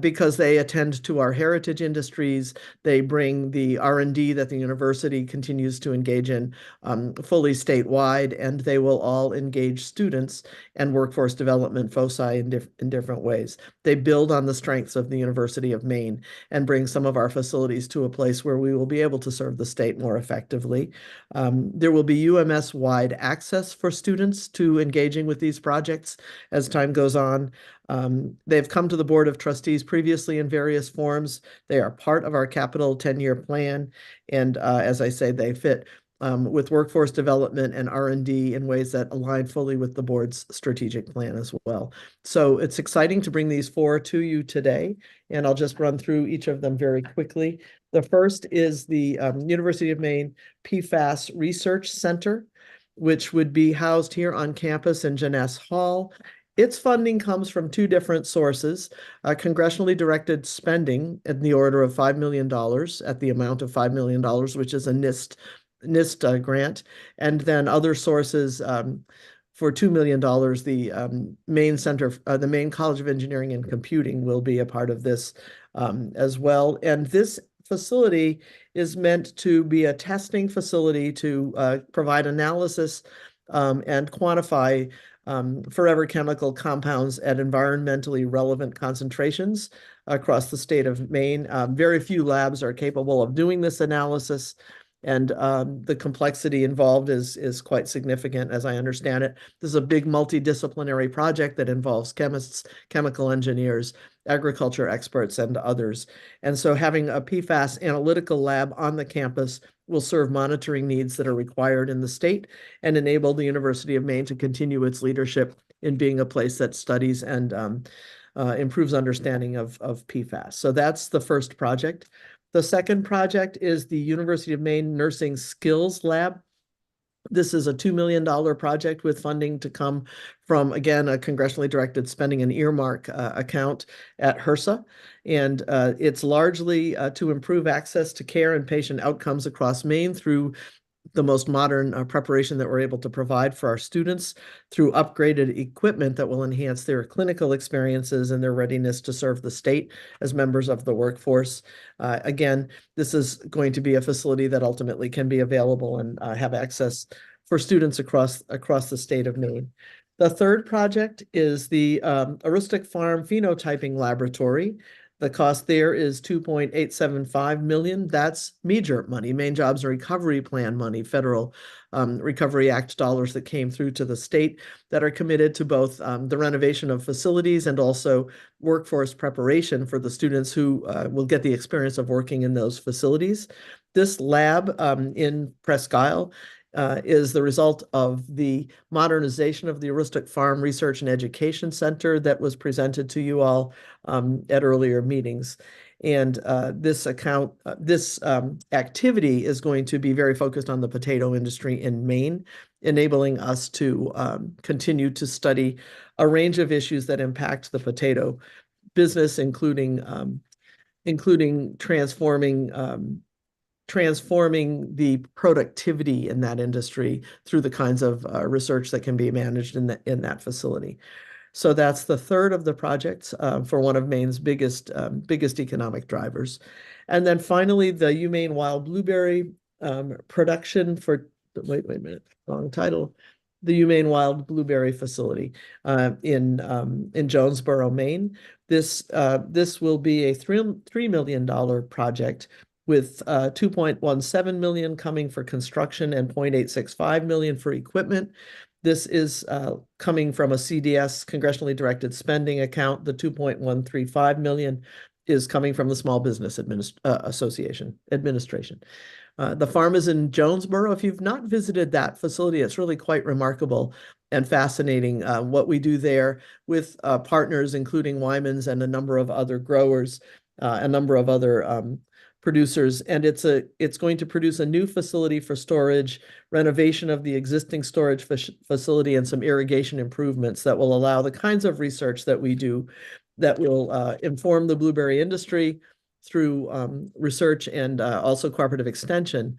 Because they attend to our heritage industries, they bring the R&D that the university continues to engage in fully statewide, and they will all engage students and workforce development foci in different ways. They build on the strengths of the University of Maine and bring some of our facilities to a place where we will be able to serve the state more effectively. There will be UMS-wide access for students to engaging with these projects as time goes on. They've come to the Board of Trustees previously in various forms. They are part of our capital 10-year plan. And as I say, they fit with workforce development and R&D in ways that align fully with the board's strategic plan as well. So it's exciting to bring these 4 to you today, and I'll just run through each of them very quickly. The first is the University of Maine PFAS Research Center, which would be housed here on campus in Jeunesse Hall. Its funding comes from 2 different sources, congressionally directed spending in the order of $5 million at the amount of $5 million, which is a NIST grant, and then other sources for $2 million. The Maine College of Engineering and Computing will be a part of this as well. And this facility is meant to be a testing facility to provide analysis and quantify forever chemical compounds at environmentally relevant concentrations across the state of Maine. Very few labs are capable of doing this analysis, and the complexity involved is quite significant, as I understand it. This is a big multidisciplinary project that involves chemists, chemical engineers, agriculture experts, and others. And so having a PFAS analytical lab on the campus will serve monitoring needs that are required in the state and enable the University of Maine to continue its leadership in being a place that studies and improves understanding of PFAS. So that's the first project. The second project is the University of Maine Nursing Skills Lab. This is a $2 million project with funding to come from, again, a congressionally directed spending and earmark account at HRSA. And it's largely to improve access to care and patient outcomes across Maine through the most modern preparation that we're able to provide for our students, through upgraded equipment that will enhance their clinical experiences and their readiness to serve the state as members of the workforce. Again, this is going to be a facility that ultimately can be available and have access for students across the state of Maine. The third project is the Aroostook Farm Phenotyping Laboratory. The cost there is $2.875 million. That's MEJRP money, Maine Jobs and Recovery Plan money, federal Recovery Act dollars that came through to the state that are committed to both the renovation of facilities and also workforce preparation for the students who will get the experience of working in those facilities. This lab in Presque Isle is the result of the modernization of the Aroostook Farm Research and Education Center that was presented to you all at earlier meetings. And this activity is going to be very focused on the potato industry in Maine, enabling us to continue to study a range of issues that impact the potato business, including transforming the productivity in that industry through the kinds of research that can be managed in that facility. So that's the third of the projects for one of Maine's biggest economic drivers. And then finally, the UMaine Wild Blueberry production for, wait a minute, wrong title. The UMaine Wild Blueberry facility in Jonesboro, Maine. This will be a $3 million project, with $2.17 million coming for construction and $0.865 million for equipment. This is coming from a CDS, congressionally directed spending account. The $2.135 million is coming from the Small Business Administration. The farm is in Jonesboro. If you've not visited that facility, it's really quite remarkable and fascinating what we do there with partners, including Wyman's and a number of other growers, a number of other producers. And it's going to produce a new facility for storage, renovation of the existing storage facility, and some irrigation improvements that will allow the kinds of research that we do that will inform the blueberry industry through research and also cooperative extension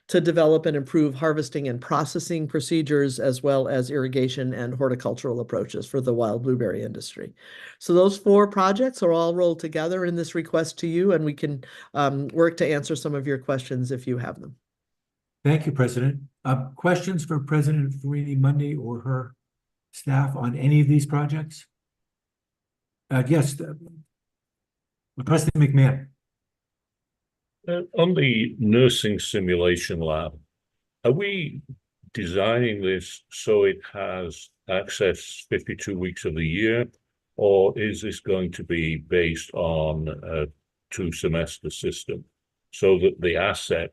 to develop and improve harvesting and processing procedures, as well as irrigation and horticultural approaches for the wild blueberry industry. So those 4 projects are all rolled together in this request to you, and we can work to answer some of your questions if you have them. Thank you, President. Questions for President Farini Mundy or her staff on any of these projects? Yes, President McMahon. On the nursing simulation lab, are we designing this so it has access 52 weeks of the year, or is this going to be based on a 2-semester system so that the asset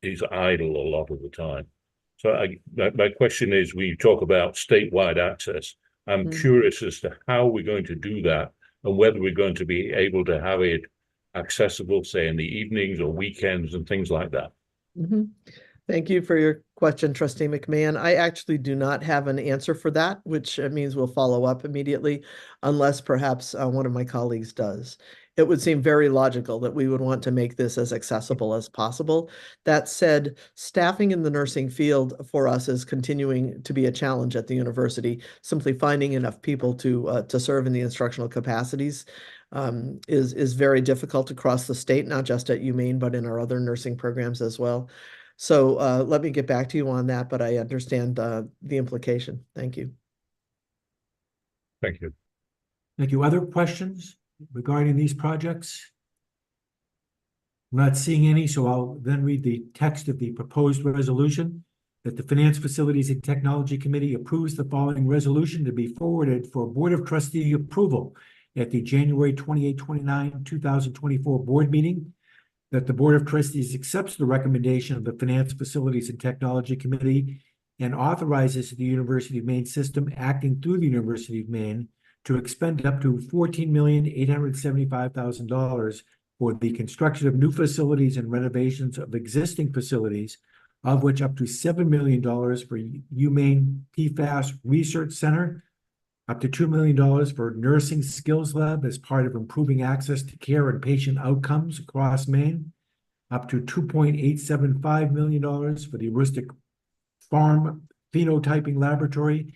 is idle a lot of the time? So my question is, we talk about statewide access. I'm curious as to how we're going to do that and whether we're going to be able to have it accessible, say, in the evenings or weekends and things like that. Thank you for your question, Trustee McMahon. I actually do not have an answer for that, which means we'll follow up immediately, unless perhaps one of my colleagues does. It would seem very logical that we would want to make this as accessible as possible. That said, staffing in the nursing field for us is continuing to be a challenge at the university. Simply finding enough people to serve in the instructional capacities is very difficult across the state, not just at UMaine, but in our other nursing programs as well. So let me get back to you on that, but I understand the implication. Thank you. Thank you. Thank you. Other questions regarding these projects? I'm not seeing any, so I'll then read the text of the proposed resolution that the Finance, Facilities, and Technology Committee approves the following resolution to be forwarded for Board of Trustee approval at the January 28, 2024 board meeting, that the Board of Trustees accepts the recommendation of the Finance, Facilities, and Technology Committee and authorizes the University of Maine system acting through the University of Maine to expend up to $14,875,000 for the construction of new facilities and renovations of existing facilities, of which up to $7 million for UMaine PFAS Research Center, up to $2 million for Nursing Skills Lab as part of improving access to care and patient outcomes across Maine, up to $2.875 million for the Aroostook Farm Phenotyping Laboratory,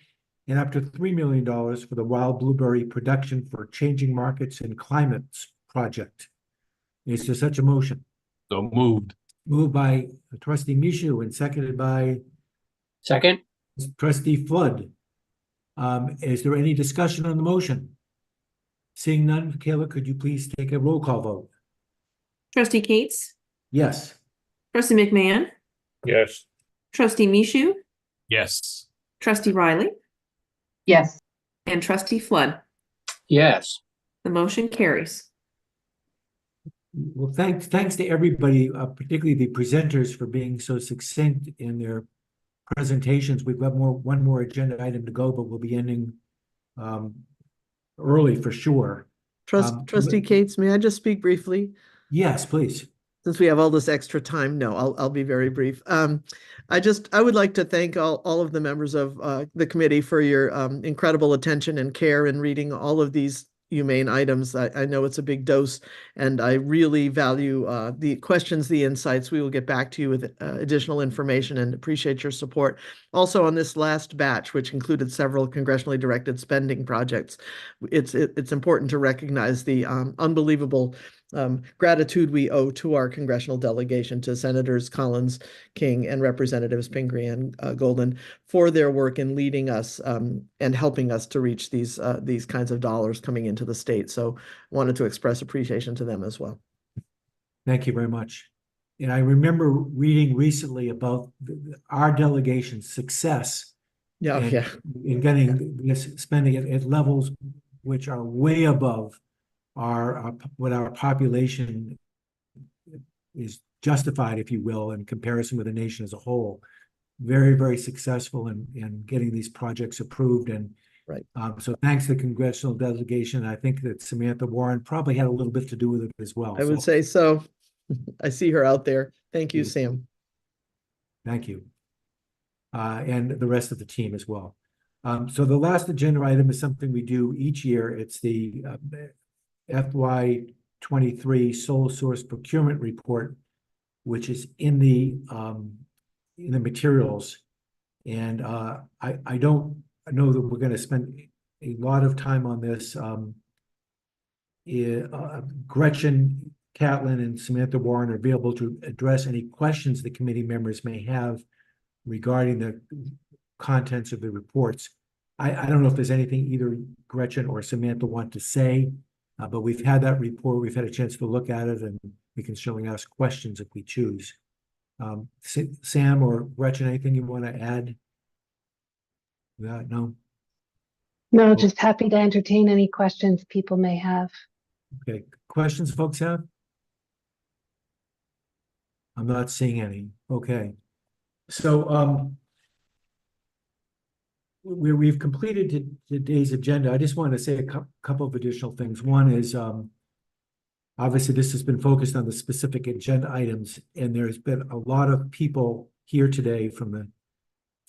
and up to $3 million for the Wild Blueberry Production for Changing Markets and Climates project. Is there such a motion? So moved. Moved by Trustee Michoud and seconded by Second. Trustee Flood. Is there any discussion on the motion? Seeing none, Kayla, could you please take a roll call vote? Trustee Cates, Yes. Trustee McMahon, Yes. Trustee Michoud, Yes. Trustee Riley, Yes. and Trustee Flood. Yes. The motion carries. Well, thanks to everybody, particularly the presenters, for being so succinct in their presentations. We've got one more agenda item to go, but we'll be ending early for sure. Trustee Cates, may I just speak briefly? Yes, please. Since we have all this extra time, no, I'll be very brief. I would like to thank all of the members of the committee for your incredible attention and care in reading all of these UMaine items. I know it's a big dose, and I really value the questions, the insights. We will get back to you with additional information and appreciate your support. Also on this last batch, which included several congressionally directed spending projects, it's important to recognize the unbelievable gratitude we owe to our congressional delegation, to Senators Collins, King, and Representatives Pingree and Golden for their work in leading us and helping us to reach these kinds of dollars coming into the state. So I wanted to express appreciation to them as well. Thank you very much. And I remember reading recently about our delegation's success in getting this spending at levels which are way above what our population is justified, if you will, in comparison with the nation as a whole. Very, very successful in getting these projects approved. And Right. So thanks to the congressional delegation. I think that Samantha Warren probably had a little bit to do with it as well. I would say so. I see her out there. Thank you, Yeah. Sam. Thank you. And the rest of the team as well. So the last agenda item is something we do each year. It's the FY23 sole source procurement report, which is in the materials. And I don't know that we're going to spend a lot of time on this. Gretchen Catlin and Samantha Warren are available to address any questions the committee members may have regarding the contents of the reports. I don't know if there's anything either Gretchen or Samantha want to say, but we've had that report. We've had a chance to look at it, and we can certainly ask questions if we choose. Sam or Gretchen, anything you want to add? No? No, just happy to entertain any questions people may have. Okay, questions folks have? I'm not seeing any. Okay. So we've completed today's agenda. I just want to say a couple of additional things. One is obviously this has been focused on the specific agenda items, and there's been a lot of people here today from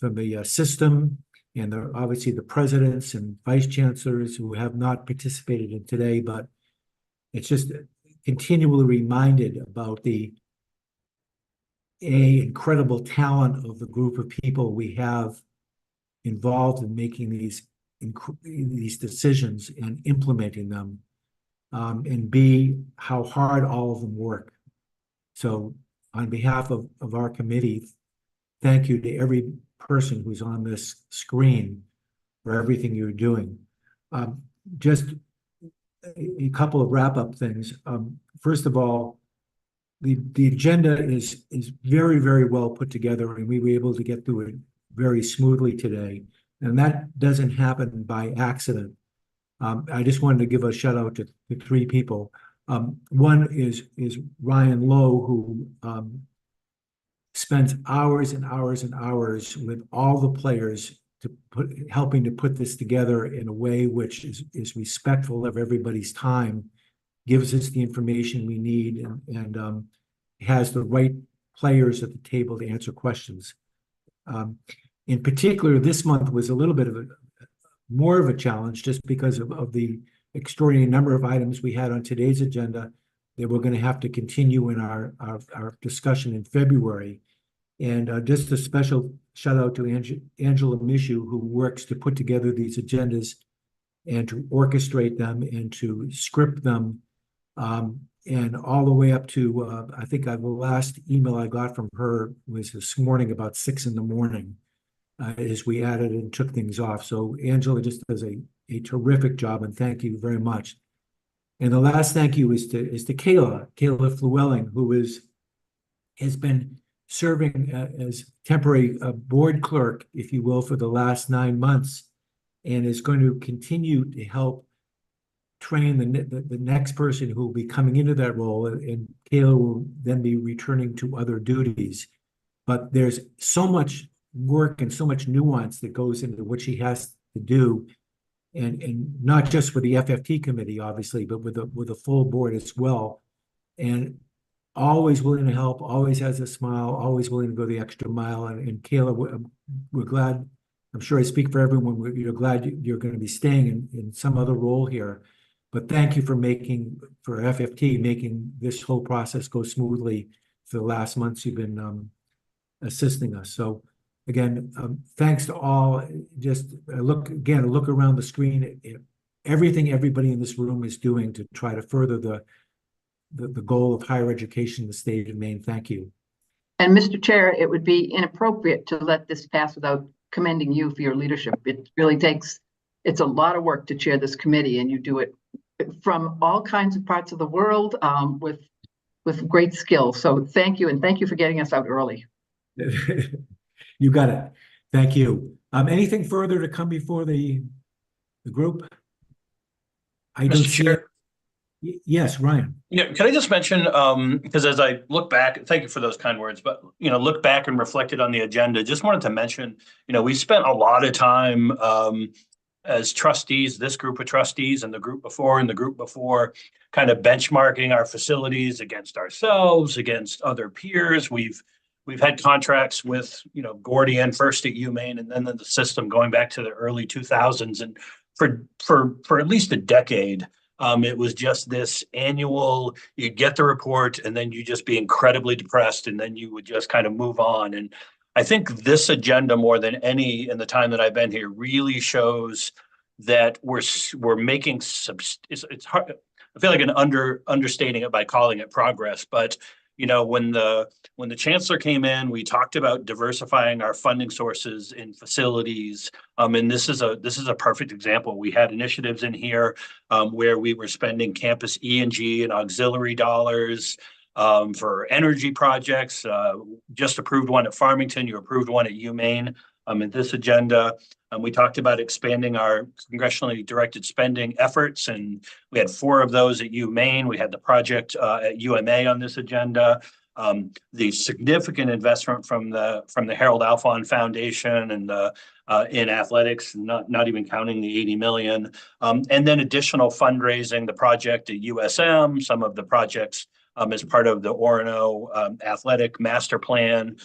the system, and obviously the presidents and vice chancellors who have not participated in today, but it's just continually reminded about the incredible talent of the group of people we have involved in making these decisions and implementing them, and B, how hard all of them work. So on behalf of our committee, thank you to every person who's on this screen for everything you're doing. Just a couple of wrap-up things. First of all, the agenda is very, very well put together, and we were able to get through it very smoothly today. And that doesn't happen by accident. I just wanted to give a shout out to three people. One is Ryan Lowe, who spends hours and hours and hours with all the players helping to put this together in a way which is respectful of everybody's time, gives us the information we need, and has the right players at the table to answer questions. In particular, this month was a little bit of more of a challenge just because of the extraordinary number of items we had on today's agenda that we're going to have to continue in our discussion in February. And just a special shout out to Angela Mishu, who works to put together these agendas and to orchestrate them and to script them, and all the way up to, I think the last email I got from her was this morning about 6 in.the morning, as we added and took things off. So Angela just does a terrific job, and thank you very much. And the last thank you is to Kayla Flewelling, who has been serving as temporary board clerk, if you will, for the last 9 months, and is going to continue to help train the next person who will be coming into that role, and Kayla will then be returning to other duties. But there's so much work and so much nuance that goes into what she has to do, and not just with the FFT committee, obviously, but with the full board as well. And always willing to help, always has a smile, always willing to go the extra mile. And Kayla, we're glad, I'm sure I speak for everyone, we're glad you're going to be staying in some other role here. But thank you for FFT, making this whole process go smoothly for the last months you've been assisting us. So again, thanks to all. Just look around the screen, everything everybody in this room is doing to try to further the goal of higher education in the state of Maine. Thank you. And Mr. Chair, it would be inappropriate to let this pass without commending you for your leadership. It really it's a lot of work to chair this committee, and you do it from all kinds of parts of the world, with great skill. So thank you, and thank you for getting us out early. You got it. Thank you. Anything further to come before the group? I don't see it. Yes, Ryan. Yeah, can I just mention, because as I look back, thank you for those kind words, but, look back and reflected on the agenda, just wanted to mention, we spent a lot of time as trustees, this group of trustees and the group before kind of benchmarking our facilities against ourselves, against other peers. We've had contracts with, Gordian first at UMaine and then the system going back to the early 2000s. And for at least a decade, it was just this annual, you'd get the report and then you just be incredibly depressed and then you would just kind of move on. And I think this agenda more than any in the time that I've been here really shows that we're making it's hard. I feel like understating it by calling it progress, but when the chancellor came in, we talked about diversifying our funding sources in facilities. And this is a perfect example. We had initiatives in here where we were spending campus E&G and auxiliary dollars for energy projects. Just approved one at Farmington. You approved one at UMaine. In this agenda, we talked about expanding our congressionally directed spending efforts, and we had 4 of those at UMaine. We had the project at UMA on this agenda. The significant investment from the Harold Alfond Foundation and in athletics, not even counting the 80 million, and then additional fundraising, the project at USM, some of the projects as part of the Orono athletic master plan.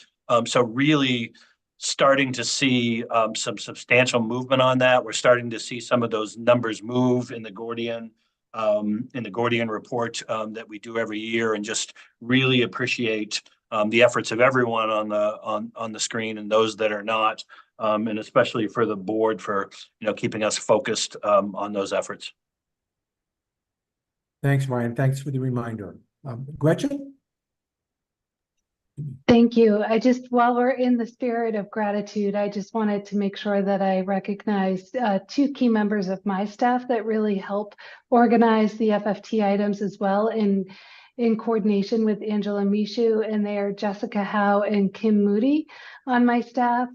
So really starting to see some substantial movement on that. We're starting to see some of those numbers move in the Gordian report that we do every year, and just really appreciate the efforts of everyone on the screen and those that are not, and especially for the board for keeping us focused on those efforts. Thanks, Ryan. Thanks for the reminder. Gretchen? Thank you. While we're in the spirit of gratitude, I just wanted to make sure that I recognized 2 key members of my staff that really help organize the FFT items as well in coordination with Angela Mishu, and they are Jessica Howe and Kim Moody on my staff.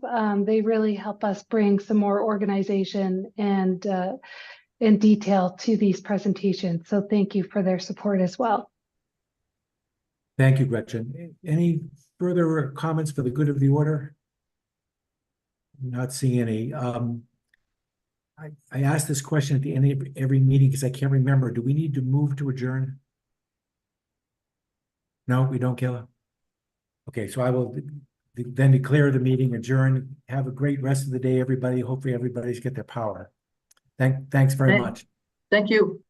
They really help us bring some more organization and detail to these presentations. So thank you for their support as well. Thank you, Gretchen. Any further comments for the good of the order? Not seeing any. I asked this question at the end of every meeting because I can't remember. Do we need to move to adjourn? No, we don't, Kayla? Okay, so I will then declare the meeting adjourned. Have a great rest of the day, everybody. Hopefully everybody's get their power. Thanks very much. Thank you.